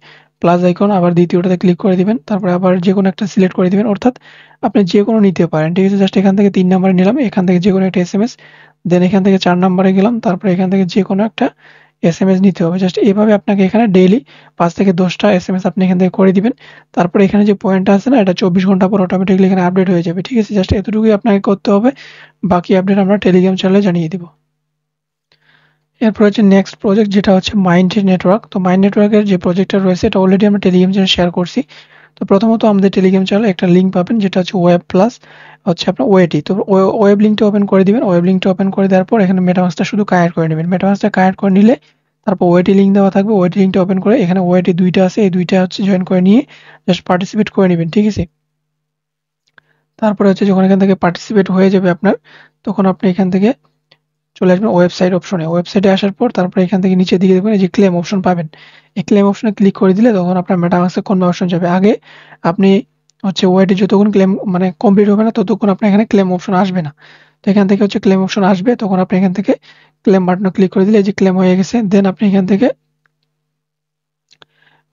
প্লাস আইকন, আবার দ্বিতীয়টাতে ক্লিক করে দিবেন। তারপরে আবার যেকোনো একটা সিলেক্ট করে দিবেন। অর্থাৎ আপনি যেকোনো নিতে পারেন। ঠিক আছে? জাস্ট এখান থেকে 3 নাম্বারে নিলাম। এখান থেকে যেকোনো একটা এসএমএস। দেন এখান থেকে 4 নাম্বারে গেলাম। তারপরে এখান থেকে যেকোনো একটা এসএমএস নিতে হবে। জাস্ট এভাবে আপনাকে এখানে ডেইলি 5 থেকে 10 টা এসএমএস আপনি এখান থেকে করে দিবেন। তারপরে এখানে যে পয়েন্টটা আছে না এটা 24 ঘন্টা পর অটোমেটিক্যালি এখানে আপডেট হয়ে যাবে। ঠিক আছে? জাস্ট এতটুকুই আপনাকে করতে হবে। বাকি আপডেট আমরা টেলিগ্রাম চ্যানেলে জানিয়ে দিব। এরপর হচ্ছে নেক্সট প্রজেক্ট যেটা হচ্ছে মাইন্ড নেটওয়ার্ক। তো মাইন্ড নেটওয়ার্কের যে প্রজেক্টটা রয়েছে এটা অলরেডি আমরা টেলিগ্রাম চ্যানেলে শেয়ার করছি। তো প্রথমত আমাদের টেলিগ্রাম চ্যানেলে একটা লিঙ্ক পাবেন যেটা হচ্ছে ওয়েব প্লাস হচ্ছে আপনার ওয়েটি। তো ওয়েব লিঙ্কটা ওপেন করে দিবেন। ওয়েব লিঙ্কটা ওপেন করে দেওয়ার পর এখানে মেটামাস্কটা শুধু কানেক্ট করে নেবেন। মেটামাস্কটা কানেক্ট করে নিলে তারপর ওয়েটি লিঙ্ক দেওয়া থাকবে। ওয়েটি লিঙ্কটা ওপেন করে এখানে ওয়েটি দুইটা আছে, এই দুইটা হচ্ছে জয়েন করে নিয়ে জাস্ট পার্টিসিপেট করে নেবেন। ঠিক আছে? তারপরে হচ্ছে যখন এখান থেকে পার্টিসিপেট হয়ে যাবে আপনার, তখন আপনি এখান থেকে চলে আসবেন ওয়েবসাইট অপশনে। ওয়েবসাইটে আসার পর তারপরে এখান থেকে নিচের দিকে দেখবেন এই যে ক্লেম অপশন পাবেন। এই ক্লেম অপশনে ক্লিক করে দিলে তখন আপনার মেটামাস্কে কনভার্সন যাবে। আগে আপনি হচ্ছে ওয়েটে যতক্ষণ ক্লেম মানে কমপ্লিট হবে না ততক্ষণ আপনার এখানে ক্লেম অপশন আসবে না। তো এখান থেকে হচ্ছে ক্লেম অপশন আসবে, তখন আপনি এখান থেকে ক্লেম বাটনে ক্লিক করে দিলে এই যে ক্লেম হয়ে গেছে। দেন আপনি এখান থেকে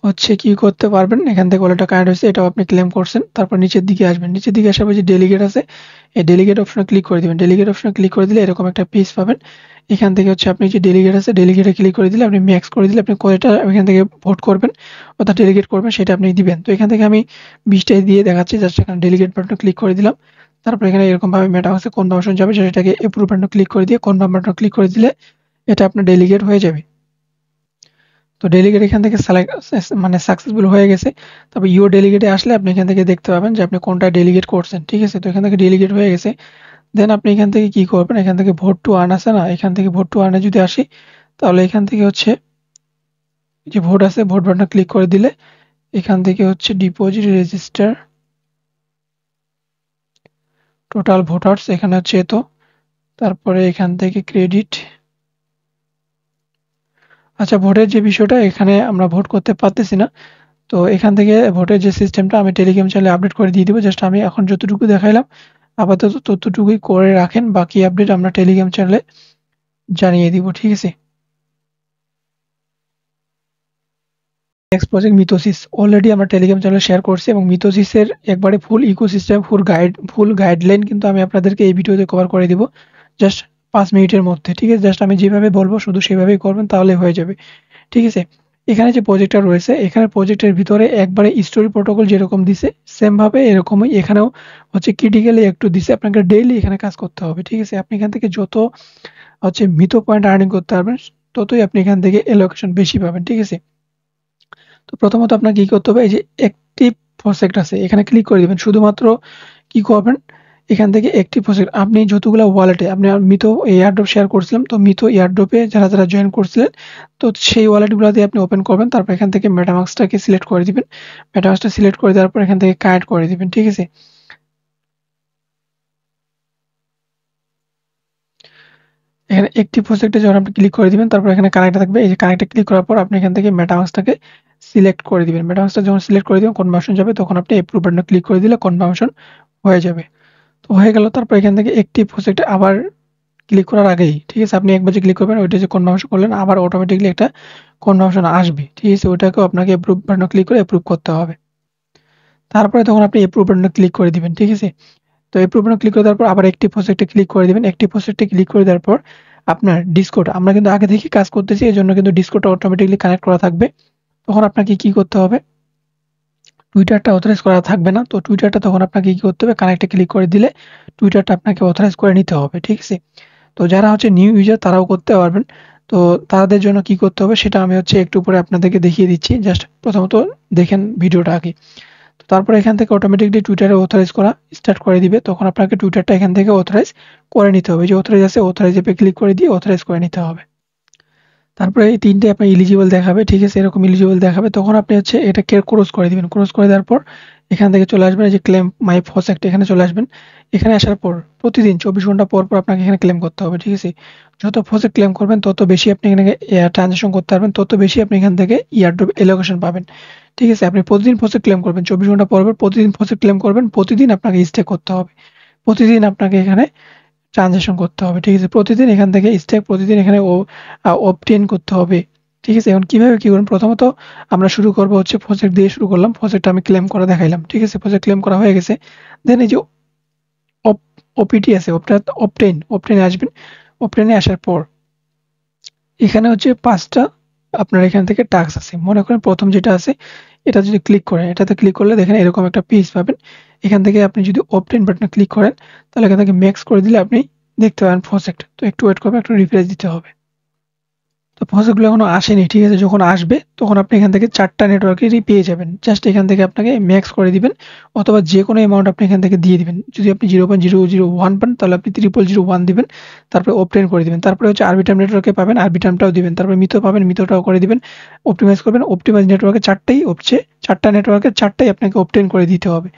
হচ্ছে কি করতে পারবেন, এখান থেকে ওয়ালেটটা কানেক্ট হয়েছে এটাও আপনি ক্লেম করছেন। তারপর নিচের দিকে আসবেন, নিচের দিকে আসার পর যে ডেলিগেট আছে এই ডেলিগেট অপশনে ক্লিক করে দিবেন। ডেলিগেট অপশনে ক্লিক করে দিলে এরকম একটা পেজ পাবেন। এখান থেকে হচ্ছে আপনি যে ডেলিগেট আছে ডেলিগেটে ক্লিক করে দিলে আপনি ম্যাক্স করে দিলে আপনি কয়টা এখান থেকে ভোট করবেন অর্থাৎ ডেলিগেট করবেন সেটা আপনি দিবেন। তো এখান থেকে আমি 20টাই দিয়ে দেখাচ্ছি, জাস্ট এখানে ডেলিগেট বাটনে ক্লিক করে দিলাম। তারপর এখানে এরকমভাবে মেটামাক্সে কনফার্মেশন যাবে, সেটাকে অ্যাপ্রুভ বাটনে ক্লিক করে দিয়ে কনফার্ম বাটনে ক্লিক করে দিলে এটা আপনার ডেলিগেট হয়ে যাবে। তো ডেলিগেট এখান থেকে মানে সাকসেসফুল হয়ে গেছে। তবে ইও ডেলিগেটে আসলে আপনি এখান থেকে দেখতে পাবেন যে আপনি কোনটা ডেলিগেট করছেন, ঠিক আছে। তো এখান থেকে ডেলিগেট হয়ে গেছে। দেন আপনি এখান থেকে কি করবেন, এখান থেকে ভোট টু আর্ন আছে না, এখান থেকে ভোট টু আর্নে যদি আসি তাহলে এখান থেকে হচ্ছে যে ভোট আছে ভোট বাটনে ক্লিক করে দিলে এখান থেকে হচ্ছে ডিপোজিট রেজিস্টার টোটাল ভোটার্স এখানে হচ্ছে তো। তারপরে এখান থেকে ক্রেডিট, আচ্ছা ভোটের যে বিষয়টা এখানে আমরা ভোট করতে পারতেছি না। তো এখান থেকে ভোটের যে সিস্টেমটা আমি টেলিগ্রাম চ্যানেলে আপডেট করে দিয়ে দিব। জাস্ট আমি এখন যতটুকু দেখাইলাম আপাতত ততটুকুই করে রাখেন, বাকি আপডেট আমরা টেলিগ্রাম চ্যানেলে জানিয়ে দিব, ঠিক আছে। নেক্সট প্রজেক্ট মিথোসিস, অলরেডি আমরা টেলিগ্রাম চ্যানেলে শেয়ার করছি এবং মিথোসিসের একবারে ফুল ইকোসিস্টেম ফুল গাইডলাইন কিন্তু আমি আপনাদেরকে এই ভিডিওতে কভার করে দিব জাস্ট 5 মিনিটের মধ্যে, ঠিক আছে। জাস্ট আমি যেভাবে বলবো শুধু সেভাবেই করবেন তাহলে হয়ে যাবে, ঠিক আছে। এখানে যে প্রজেক্টটা রয়েছে এখানে প্রজেক্টের ভিতরে একবারে স্টোরি প্রোটোকল যেরকম দিছে সেম ভাবে এরকমই এখানেও হচ্ছে ক্রিটিক্যালি একটু দিছে, আপনাকে ডেইলি এখানে কাজ করতে হবে, ঠিক আছে। আপনি এখান থেকে যত হচ্ছে মিথো পয়েন্ট আর্নিং করতে পারবেন ততই আপনি এখান থেকে এলোকেশন বেশি পাবেন, ঠিক আছে। তো প্রথমত আপনাকে কি করতে হবে, এই যে অ্যাক্টিভ প্রজেক্ট আছে এখানে ক্লিক করে দিবেন। শুধুমাত্র কি করবেন, এখান থেকে অ্যাক্টিভ প্রজেক্ট আপনি যতগুলো ওয়ালেটে আপনি মিতো এয়ারড্রপ শেয়ার করছিলাম, তো মিতো এয়ারড্রপে যারা যারা জয়েন করছিলেন তো সেই ওয়ালেটগুলো দিয়ে আপনি ওপেন করবেন। তারপর এখান থেকে মেটামাস্কটাকে সিলেক্ট করে দিবেন। মেটামাস্কটা সিলেক্ট করে দেওয়ার পর এখান থেকে কানেক্ট করে দিবেন, ঠিক আছে। এখানে একটিভ প্রজেক্টে যখন আপনি ক্লিক করে দিবেন তারপর এখানে কানেক্ট থাকবে, এই যে কানেক্টে ক্লিক করার পর আপনি এখান থেকে মেটামাস্কটাকে সিলেক্ট করে দিবেন। মেটামাস্কটা যখন সিলেক্ট করে দিবেন কনফার্মেশন যাবে, তখন আপনি অ্যাপ্রুভ বাটনে ক্লিক করে দিলে কনফার্মেশন হয়ে যাবে। তো হয়ে গেল। তারপর এখান থেকে একটিভ প্রজেক্টে আবার ক্লিক করার আগেই, ঠিক আছে, আপনি একবার যে ক্লিক করবেন ওইটা যে কনফার্মেশন করলেন আবার অটোমেটিক্যালি একটা কনফার্মেশন আসবে, ঠিক আছে। ওটাকেও আপনাকে অ্যাপ্রুভ বাটনে ক্লিক করে অ্যাপ্রুভ করতে হবে। তারপরে তখন আপনি অ্যাপ্রুভ বাটনে ক্লিক করে দিবেন, ঠিক আছে। তো অ্যাপ্রুভ বাটনে ক্লিক করে দেওয়ার পর আবার একটি প্রজেক্টে ক্লিক করে দিবেন। একটি প্রজেক্টে ক্লিক করে দেওয়ার পর আপনার ডিসকর্ড, আমরা কিন্তু আগে থেকে কাজ করতেছি এজন্য কিন্তু ডিসকর্ডটা অটোমেটিক্যালি কানেক্ট করা থাকবে। তখন আপনাকে কি করতে হবে, টুইটারটা অথরাইজ করা থাকবে না, তো টুইটারটা তখন আপনাকে কি করতে হবে, কানেক্টে ক্লিক করে দিলে টুইটারটা আপনাকে অথরাইজ করে নিতে হবে, ঠিক আছে। তো যারা হচ্ছে নিউ ইউজার তারাও করতে পারবেন। তো তাদের জন্য কি করতে হবে সেটা আমি হচ্ছে একটু পরে আপনাদেরকে দেখিয়ে দিচ্ছি, জাস্ট প্রথমত দেখেন ভিডিওটা আগে। তো তারপরে এখান থেকে অটোমেটিকলি টুইটারে অথরাইজ করা স্টার্ট করে দিবে, তখন আপনাকে টুইটারটা এখান থেকে অথরাইজ করে নিতে হবে। যে অথরাইজ আছে অথরাইজ এ ক্লিক করে দিয়ে অথরাইজ করে নিতে হবে। তারপরে এই ৩ টে আপনার এলিজিবল দেখাবে, ঠিক আছে, এরকম এলিজিবল দেখাবে। তখন আপনি হচ্ছে এটাকে ক্রস করে দিবেন। ক্রস করে দেওয়ার পর এখান থেকে চলে আসবেন এই যে ক্লেম মাই প্রজেক্ট, এখানে চলে আসবেন। এখানে আসার পর প্রতিদিন ২৪ ঘন্টা পর পর আপনাকে এখানে ক্লেম করতে হবে, ঠিক আছে। যত প্রজেক্ট ক্লেম করবেন তত বেশি আপনি এখানে ট্রানজাকশন করতে পারবেন, তত বেশি আপনি এখান থেকে ইয়ারড্রপ এলোকেশন পাবেন, ঠিক আছে। আপনি প্রতিদিন প্রজেক্ট ক্লেম করবেন, ২৪ ঘন্টা পর পর প্রতিদিন প্রজেক্ট ক্লেম করবেন, প্রতিদিন আপনাকে স্টে করতে হবে, প্রতিদিন আপনাকে এখানে ট্রানজাকশন করতে হবে, ঠিক আছে। প্রতিদিন এখান থেকে স্টেক প্রতিদিন এখানে অবটেইন করতে হবে, ঠিক আছে। এখন কিভাবে কি করুন, প্রথমত আমরা শুরু করব হচ্ছে প্রজেক্ট দিয়ে শুরু করলাম। প্রজেক্টটা আমি ক্লেম করা দেখাইলাম, ঠিক আছে। প্রজেক্ট ক্লেম করা হয়ে গেছে। দেন এই যে ওপিটি আছে অবটেইনে আসবেন। অবটেইনে আসার পর এখানে হচ্ছে 5টা আপনার এখান থেকে টাস্ক আছে। মনে করেন প্রথম যেটা আছে এটা যদি ক্লিক করেন, এটাতে ক্লিক করলে দেখেন এরকম একটা পেজ পাবেন। এখান থেকে আপনি যদি অবটেইন বাটনে ক্লিক করেন তাহলে এখান থেকে ম্যাক্স করে দিলে আপনি দেখতে পাবেন প্রজেক্ট। তো একটু ওয়েট করবেন, একটু রিফ্রেশ দিতে হবে। তো প্রজেক্টগুলো এখনো আসেনি, ঠিক আছে। যখন আসবে তখন আপনি এখান থেকে 4টা নেটওয়ার্কেরই পেয়ে যাবেন। জাস্ট এখান থেকে আপনাকে ম্যাক্স করে দিবেন অথবা যেকোনো অ্যামাউন্ট আপনি এখান থেকে দিয়ে দিবেন। যদি আপনি 0.001 পান তাহলে আপনি 0001 দিবেন। তারপরে অবটেইন করে দিবেন। তারপরে হচ্ছে আরবিটার্ম নেটওয়ার্কে পাবেন, আরবিটার্মটাও দিবেন। তারপরে মিতো পাবেন, মিতোটাও করে দিবেন। অপটিমাইজ করবেন, অপটিমাইজ নেটওয়ার্কে 4টাই হচ্ছে 4টা নেটওয়ার্কের 4টাই আপনাকে অবটেইন করে দিতে হবে,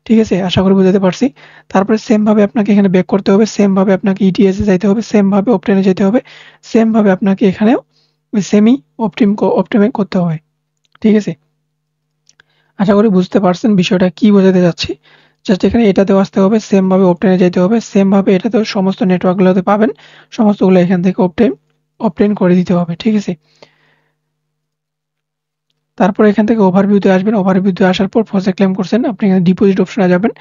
ঠিক আছে। আশা করি বুঝাতে পারছি। তারপরে সেম ভাবে আপনাকে এখানে ব্যাক করতে হবে, সেম ভাবে আপনাকে ইটিএস এ যাইতে হবে, সেম ভাবে অবটেইনে যেতে হবে, সেম ভাবে আপনাকে এখানেও ওই সেমই অপটিমাইজ করতে হয়, ঠিক আছে। আশা করি বুঝতে পারছেন বিষয়টা কি বোঝাতে যাচ্ছি। জাস্ট এখানে এটাতেও আসতে হবে, সেম ভাবে অপটেইনে যেতে হবে, সেম ভাবে এটাতেও সমস্ত নেটওয়ার্কগুলোতে পাবেন, সমস্তগুলো এখান থেকে অবটেইন করে দিতে হবে, ঠিক আছে। তারপর এখান থেকে ওভারভিউতে আসবেন। ওভারভিউতে আসার পর ফসে ক্লেম করছেন। আপনি এখানে ডিপোজিট অপশনে যাবেন।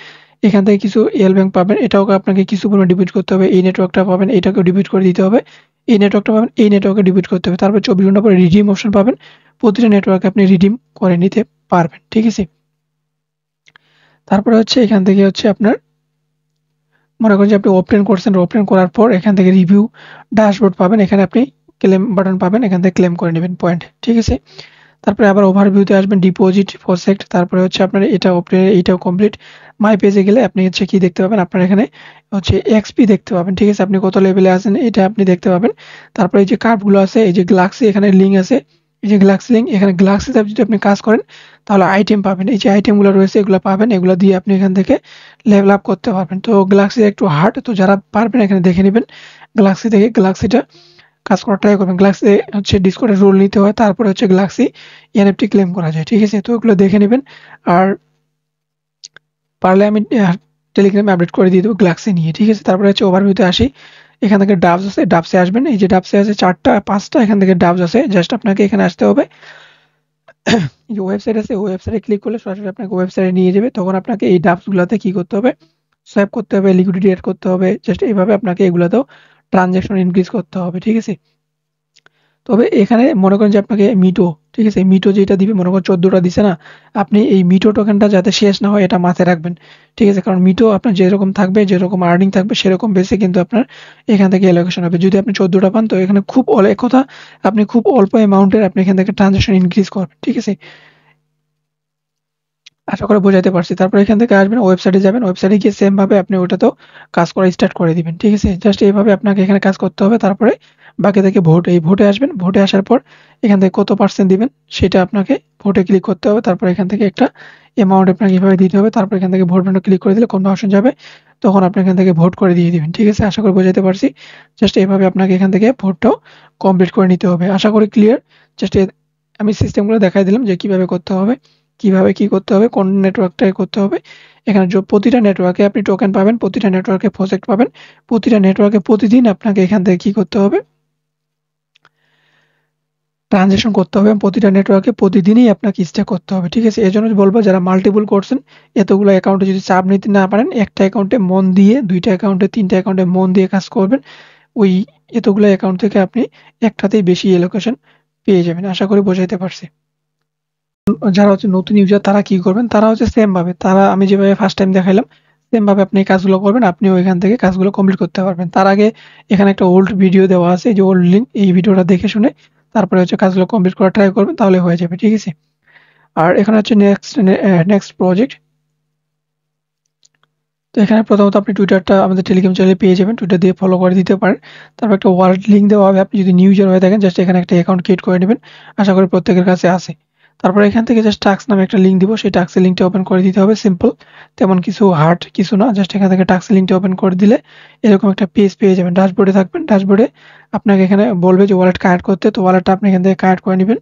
এখান থেকে কিছু এল ব্যাংক পাবেন। এটাও আপনাকে কিছু পরিমাণ ডিপোজিট করতে হবে। এই নেটওয়ার্কটা পাবেন, এটাকেও ডিপোজিট করে দিতে হবে। এই নেটওয়ার্কটা পাবেন, এই নেটওয়ার্কে ডিপোজিট করতে হবে। তারপর 24 ঘন্টা পরে রিডিম অপশন পাবেন। প্রতিটা নেটওয়ার্কে আপনি রিডিম করে নিতে পারবেন। ঠিক আছে? তারপরে হচ্ছে এখান থেকে হচ্ছে আপনার মনে করেন যে আপনি ওপেন করছেন, ওপেন করার পর এখান থেকে রিভিউ ড্যাশবোর্ড পাবেন। এখানে আপনি ক্লেম বাটন পাবেন, এখান থেকে ক্লেম করে নেবেন পয়েন্ট। ঠিক আছে? তারপরে আবার ওভারভিউতে আসবেন, ডিপোজিট, প্রসেক্ট, তারপরে হচ্ছে আপনার এটা ওপেন, এইটাও কমপ্লিট। মাই পেজে গেলে আপনি হচ্ছে কি দেখতে পাবেন, আপনার এখানে হচ্ছে এক্সপি দেখতে পাবেন। ঠিক আছে? আপনি কত লেভেলে আছেন এটা আপনি দেখতে পাবেন। তারপরে এই যে কার্ভগুলো আছে, এই যে গ্যালাক্সি এখানে লিঙ্ক আছে, এই যে গ্যালাক্সি লিঙ্ক, এখানে গ্যালাক্সিতে যদি আপনি কাজ করেন তাহলে আইটেম পাবেন। এই যে আইটেমগুলো রয়েছে এগুলো পাবেন, এগুলো দিয়ে আপনি এখান থেকে লেভেল আপ করতে পারবেন। তো গ্যালাক্সি একটু হার্ড, তো যারা পারবেন এখানে দেখে নেবেন গ্যালাক্সি থেকে, গ্যালাক্সিটা কাজ করার ট্রাই করবেন। গ্যালাক্সি হচ্ছে ডিসকর্ডের রোল নিতে হয়, তারপরে হচ্ছে গ্যালাক্সি এনএফটি ক্লেম করা যায়। ঠিক আছে? তো এগুলো দেখে নেবেন। আর পারলে আমি টেলিগ্রামে আপডেট করে দিয়ে দেবো গ্যালাক্সি নিয়ে। ঠিক আছে? তারপরে হচ্ছে ওভারভিউতে আসি। এখান থেকে ডাবস আছে, ডাবসে আসবেন। এই যে ডাবসে আছে 4টা 5টা এখান থেকে ডাবস আছে। জাস্ট আপনাকে এখানে আসতে হবে। এই যে ওয়েবসাইট আছে, ওয়েবসাইটে ক্লিক করলে সরাসরি আপনাকে ওয়েবসাইটে নিয়ে যাবে। তখন আপনাকে এই ডাবসগুলোতে কি করতে হবে? সোয়াইপ করতে হবে, লিকুইডিটি এড করতে হবে। জাস্ট এইভাবে আপনাকে এগুলাতেও ট্রানজ্যাকশন ইনক্রিজ করতে হবে। ঠিক আছে? তবে এখানে মনে করেন যে আপনাকে মিটো, ঠিক আছে? মিটো যেটা দিবে, মনে করেন 14টা দিছে না? আপনি এই মিটো টোকেনটা যাতে শেষ না হয় এটা মাথায় রাখবেন। ঠিক আছে? কারণ মিটো আপনার যেরকম থাকবে, যেরকম আর্নিং থাকবে সেরকম বেসে কিন্তু আপনার এখান থেকে অ্যালোকেশন হবে। যদি আপনি 14টা পান তো এখানে খুব এক কথা, আপনি খুব অল্প অ্যামাউন্টের আপনি এখান থেকে ট্রানজ্যাকশন ইনক্রিজ করবেন। ঠিক আছে? আশা করি বোঝাতে পারছি। তারপর এখান থেকে আসবেন, ওয়েবসাইটে যাবেন। ওয়েবসাইটে গিয়ে সেম ভাবে আপনি ওটাতেও কাজ করা স্টার্ট করে দিবেন। ঠিক আছে? জাস্ট এইভাবে আপনাকে এখানে কাজ করতে হবে। তারপরে বাকি থেকে ভোট, এই ভোটে আসবেন। ভোটে আসার পর এখান থেকে কত পার্সেন্ট দিবেন সেটা আপনাকে ভোটে ক্লিক করতে হবে। তারপর এখান থেকে একটা অ্যামাউন্ট আপনাকে এভাবে দিতে হবে। তারপর এখান থেকে ভোট বাটনে ক্লিক করে দিলে কনফার্মেশন যাবে। তখন আপনি এখান থেকে ভোট করে দিয়ে দিবেন। ঠিক আছে? আশা করি বোঝাতে পারছি। জাস্ট এইভাবে আপনাকে এখান থেকে ভোটটাও কমপ্লিট করে নিতে হবে। আশা করি ক্লিয়ার। জাস্ট আমি সিস্টেমগুলো দেখাই দিলাম যে কিভাবে করতে হবে। কিভাবে কি করতে হবে, কোন নেটওয়ার্কটায় করতে হবে। এখানে প্রতিটা নেটওয়ার্কে আপনি টোকেন পাবেন, প্রতিটা নেটওয়ার্কে প্রজেক্ট পাবেন, প্রতিটা নেটওয়ার্কে প্রতিদিন আপনাকে এখান থেকে কি করতে হবে, ট্রানজ্যাকশন করতে হবে এবং প্রতিটা নেটওয়ার্কে প্রতিদিনই আপনাকে স্টে করতে হবে। ঠিক আছে? এজন্য বলবো যারা মাল্টিপল করছেন, এতগুলো অ্যাকাউন্টে যদি চাপ নিতে না পারেন, একটা অ্যাকাউন্টে মন দিয়ে, 2টা অ্যাকাউন্টে, 3টা অ্যাকাউন্টে মন দিয়ে কাজ করবেন। ওই এতগুলো অ্যাকাউন্ট থেকে আপনি একটাতেই বেশি অ্যালোকেশন পেয়ে যাবেন। আশা করি বোঝাইতে পারছি। যারা হচ্ছে নতুন ইউজার তারা কি করবেন? তারা হচ্ছে সেম ভাবে, তারা আমি যেভাবে ফার্স্ট টাইম দেখাইলাম সেম ভাবে আপনি এই কাজগুলো করবেন। আপনিও এখান থেকে কাজগুলো কমপ্লিট করতে পারবেন। তার আগে এখানে একটা ওল্ড ভিডিও দেওয়া আছে, এই যে ওল্ড লিঙ্ক, এই ভিডিওটা দেখে শুনে তারপরে হচ্ছে কাজগুলো কমপ্লিট করার ট্রাই করবেন, তাহলে হয়ে যাবে। ঠিক আছে? আর এখানে হচ্ছে নেক্সট প্রজেক্ট। তো এখানে প্রথমত আপনি টুইটারটা আমাদের টেলিগ্রাম চ্যানেলে পেয়ে যাবেন। টুইটার দিয়ে ফলো করে দিতে পারেন। তারপর একটা ওয়ালেট লিঙ্ক দেওয়া হবে। আপনি যদি নিউ ইউজার হয়ে থাকেন জাস্ট এখানে একটা অ্যাকাউন্ট ক্রিয়েট করে নেবেন। আশা করি প্রত্যেকের কাছে আছে। তারপর এখান থেকে জাস্ট টাস্ক নামে একটা লিঙ্ক দিব। সেই টাস্কের লিঙ্কটা ওপেন করে দিতে হবে। সিম্পল, তেমন কিছু হার্ড কিছু না। জাস্ট এখান থেকে টাস্কের লিঙ্কটা ওপেন করে দিলে এরকম একটা পেজ পেয়ে যাবেন। ড্যাশবোর্ডে থাকবেন। ড্যাশবোর্ডে আপনাকে এখানে বলবে যে ওয়ালেট কানেক্ট করতে। তো ওয়ালেটটা আপনি এখান থেকে কানেক্ট করে নেবেন।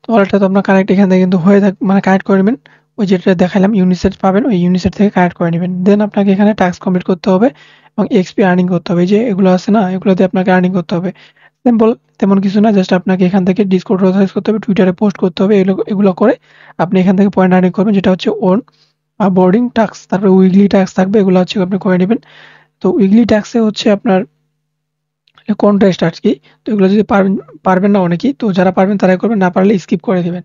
তো ওয়ালেটটা তো আপনার কানেক্ট এখান থেকে কিন্তু হয়ে মানে কানেক্ট করে নেবেন। ওই যেটা দেখালাম ইউনিসেট পাবেন, ওই ইউনিসেট থেকে কানেক্ট করে নেবেন। দেন আপনাকে এখানে টাস্ক কমপ্লিট করতে হবে এবং এক্সপি আর্নিং করতে হবে। এই যে এগুলো আছে না, এগুলোতে আপনাকে আর্নিং করতে হবে। সিম্পল, তেমন কিছু না। জাস্ট আপনাকে এখান থেকে ডিসকর্ড অথরাইজ করতে হবে, টুইটারে পোস্ট করতে হবে। এগুলো এগুলো করে আপনি এখান থেকে পয়েন্ট আর্নিং করবেন, যেটা হচ্ছে ওন বোর্ডিং টাস্ক। তারপরে উইকলি টাস্ক থাকবে, এগুলো হচ্ছে আপনি করে নেবেন। তো উইকলি টাস্কে হচ্ছে আপনার কন্টেস্ট আরকি। তো এগুলো যদি পারবেন না অনেকেই। তো যারা পারবেন তারাই করবেন, না পারলে স্কিপ করে দিবেন।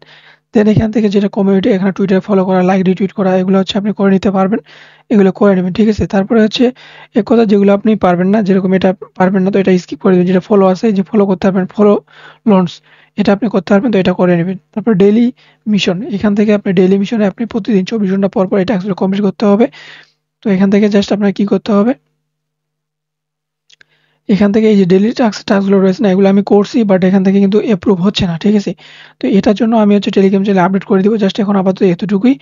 দেন এখান থেকে যেটা কমিউনিটি, এখানে টুইটারে ফলো করা, লাইক, রিটুইট করা, এগুলো হচ্ছে আপনি করে নিতে পারবেন। এগুলো করে নেবেন। ঠিক আছে? তারপরে হচ্ছে এক কথা, যেগুলো আপনি পারবেন না, যেরকম এটা পারবেন না তো এটা স্কিপ করে দিবেন। যেটা ফলো আছে, যে ফলো করতে পারবেন, ফলো লঞ্চ, এটা আপনি করতে পারবেন, তো এটা করে নেবেন। তারপর ডেইলি মিশন, এখান থেকে আপনি ডেইলি মিশনে আপনি প্রতিদিন 24 ঘন্টা পর পর এটা আসলে কমপ্লিট করতে হবে। তো এখান থেকে জাস্ট আপনার কি করতে হবে, এখান থেকে এই যে ডেইলি টাস্কগুলো রয়েছে না, এগুলো আমি করছি বাট এখান থেকে কিন্তু এপ্রুভ হচ্ছে না। ঠিক আছে? তো এটার জন্য আমি হচ্ছে টেলিগ্রাম চ্যানেলে আপডেট করে দিব। জাস্ট এখন আপাতত এতটুকুই,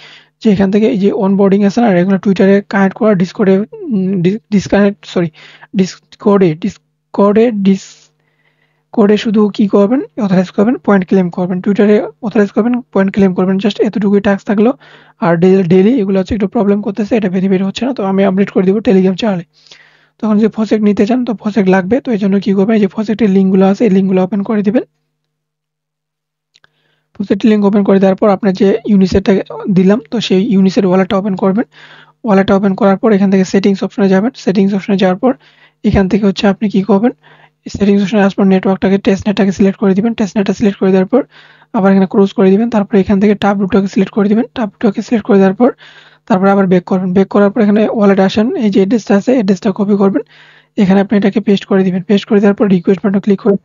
যে এখান থেকে এই যে অনবোর্ডিং আছে না, এগুলো টুইটারে কানেক্ট করা, ডিসকর্ডে ডিসকানেক্ট সরি ডিসকর্ডে শুধু কি করবেন, অথরাইজ করবেন, পয়েন্ট ক্লেম করবেন। টুইটারে অথরাইজ করবেন, পয়েন্ট ক্লেম করবেন। জাস্ট এতটুকুই টাস্ক থাকলো। আর ডেইলি এগুলো হচ্ছে একটু প্রবলেম করতেছে, এটা ভেরিফাই হচ্ছে না। তো আমি আপডেট করে দিব টেলিগ্রাম চ্যানেলে। তখন যে প্রজেক্ট নিতে চান তো প্রজেক্ট লাগবে, তো এই জন্য কি করবেন, এই যে প্রজেক্টের লিঙ্কগুলো আছে এই লিঙ্কগুলো ওপেন করে দিবেন। প্রজেক্টের লিঙ্ক ওপেন করে দেওয়ার পর আপনার যে ইউনিসেটটা দিলাম তো সেই ইউনিসেট ওয়ালেটটা ওপেন করবেন। ওয়ালেটটা ওপেন করার পর এখান থেকে সেটিংস অপশনে যাবেন। সেটিংস অপশনে যাওয়ার পর এখান থেকে হচ্ছে আপনি কি করবেন, সেটিংস অপশনে আসার পর নেটওয়ার্কটাকে টেস্টনেটটাকে সিলেক্ট করে দিবেন। টেস্টনেটটা সিলেক্ট করে দেওয়ার পর আবার এখানে ক্লোজ করে দিবেন। তারপর এখান থেকে টাব রুটটাকে সিলেক্ট করে দিবেন। টাব রুটটাকে সিলেক্ট করে দেওয়ার পর তারপর আবার ব্যাক করবেন। ব্যাক করার পর এখানে ওয়ালেটে আসেন, এই যে অ্যাড্রেসটা আছে অ্যাড্রেসটা কপি করবেন। এখানে আপনি এটাকে পেস্ট করে দিবেন। পেস্ট করে দেওয়ার পর রিকোয়েস্ট বাটনে ক্লিক করে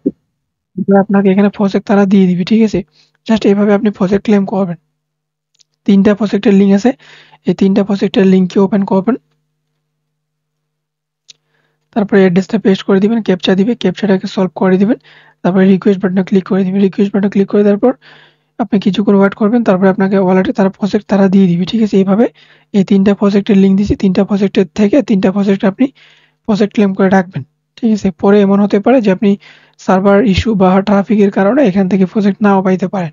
আপনাকে এখানে প্রজেক্ট তারা দিয়ে দিবে, ঠিক আছে? জাস্ট এইভাবে আপনি প্রজেক্ট ক্লেম করবেন। ৩টা প্রজেক্টের লিঙ্ক আছে, এই ৩টা প্রজেক্টের লিঙ্ককে ওপেন করবেন। তারপরে অ্যাড্রেসটা পেস্ট করে দিবেন, ক্যাপচা দিবে, ক্যাপচাটাকে সলভ করে দিবেন। তারপরে রিকোয়েস্ট বাটনে ক্লিক করে দিবেন। রিকোয়েস্ট বাটনে ক্লিক করে দেওয়ার পর আপনি কিছুক্ষণ ওয়েট করবেন। তারপরে আপনাকে ওয়ালেটে তারা প্রজেক্ট তারা দিয়ে দিবে, ঠিক আছে? এইভাবে এই ৩টা প্রজেক্টের লিঙ্ক দিয়েছি, ৩টা প্রজেক্টের থেকে ৩টা প্রজেক্ট আপনি প্রজেক্ট ক্লেম করে রাখবেন, ঠিক আছে? পরে এমন হতে পারে যে আপনি সার্ভার ইস্যু বা ট্রাফিকের কারণে এখান থেকে প্রজেক্ট নাও পাইতে পারেন।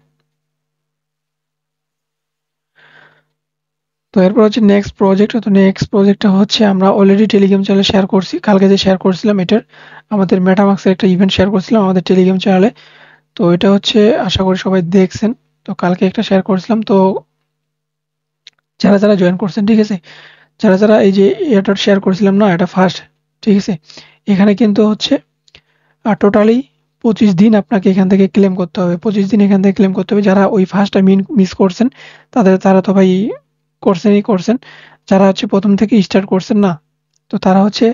তো এরপর হচ্ছে নেক্সট প্রজেক্ট। তো নেক্সট প্রজেক্টটা হচ্ছে আমরা অলরেডি টেলিগ্রাম চ্যানেলে শেয়ার করছি। কালকে যে শেয়ার করছিলাম এটার আমাদের মেটামাক্সের একটা ইভেন্ট শেয়ার করছিলাম আমাদের টেলিগ্রাম চ্যানেলে। তো এটা হচ্ছে আশা করি সবাই দেখছেন। তো কালকে একটা শেয়ার করছিলাম। তো যারা জয়েন করছেন, ঠিক আছে? যারা এই যে এটা শেয়ার করছিলাম না, এটা ফার্স্ট, ঠিক আছে? এখানে কিন্তু হচ্ছে টোটালি ২৫ দিন আপনাকে এখান থেকে ক্লেম করতে হবে। ২৫ দিন এখান থেকে ক্লেম করতে হবে। যারা ওই ফার্স্টটা মিস করছেন তারা তো ভাই করছেন। যারা হচ্ছে ১ম থেকে স্টার্ট করছেন না, তো তারা হচ্ছে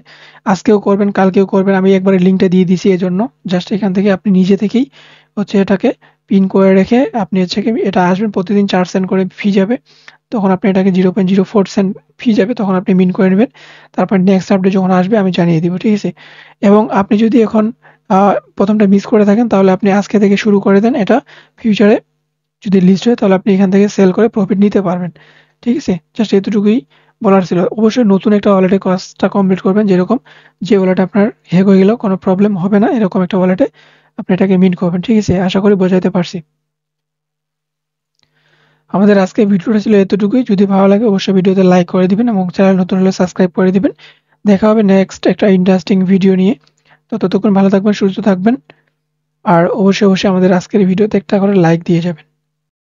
আজকেও করবেন, কালকেও করবেন। আমি একবারে লিঙ্কটা দিয়ে দিছি এজন্য। জাস্ট এখান থেকে আপনি নিজে থেকেই হচ্ছে এটাকে পিন করে রেখে আপনি হচ্ছে কি এটা আসবেন, প্রতিদিন ৪ সেন্ট করে ফি যাবে। তখন আপনি এটাকে 0.04 সেন্ট ফি যাবে, তখন আপনি মিন করে নেবেন। তারপর নেক্সট আপডেট যখন আসবে আমি জানিয়ে দিব, ঠিক আছে? এবং আপনি যদি এখন ১ম টা মিস করে থাকেন তাহলে আপনি আজকে থেকে শুরু করে দেন। এটা ফিউচারে যদি লিস্ট হয় তাহলে আপনি এখান থেকে সেল করে প্রফিট নিতে পারবেন, ঠিক আছে? জাস্ট এতটুকুই বলার ছিল। অবশ্যই নতুন একটা ওয়ালেটে কাজটা কমপ্লিট করবেন, যেরকম যে ওয়ালেট আপনার হ্যাক হয়ে গেলেও কোনো প্রবলেম হবে না, এরকম একটা ওয়ালেটে আপনি এটাকে মিন্ট করবেন, ঠিক আছে? আশা করি বোঝাতে পারছি। আমাদের আজকের ভিডিওটা ছিল এতটুকুই। যদি ভালো লাগে অবশ্যই ভিডিওতে লাইক করে দিবেন এবং চ্যানেল নতুন হলে সাবস্ক্রাইব করে দিবেন। দেখা হবে নেক্সট একটা ইন্টারেস্টিং ভিডিও নিয়ে। তো ততক্ষণ ভালো থাকবেন, সুস্থ থাকবেন। আর অবশ্যই আমাদের আজকের ভিডিওতে একটা করে লাইক দিয়ে যাবেন।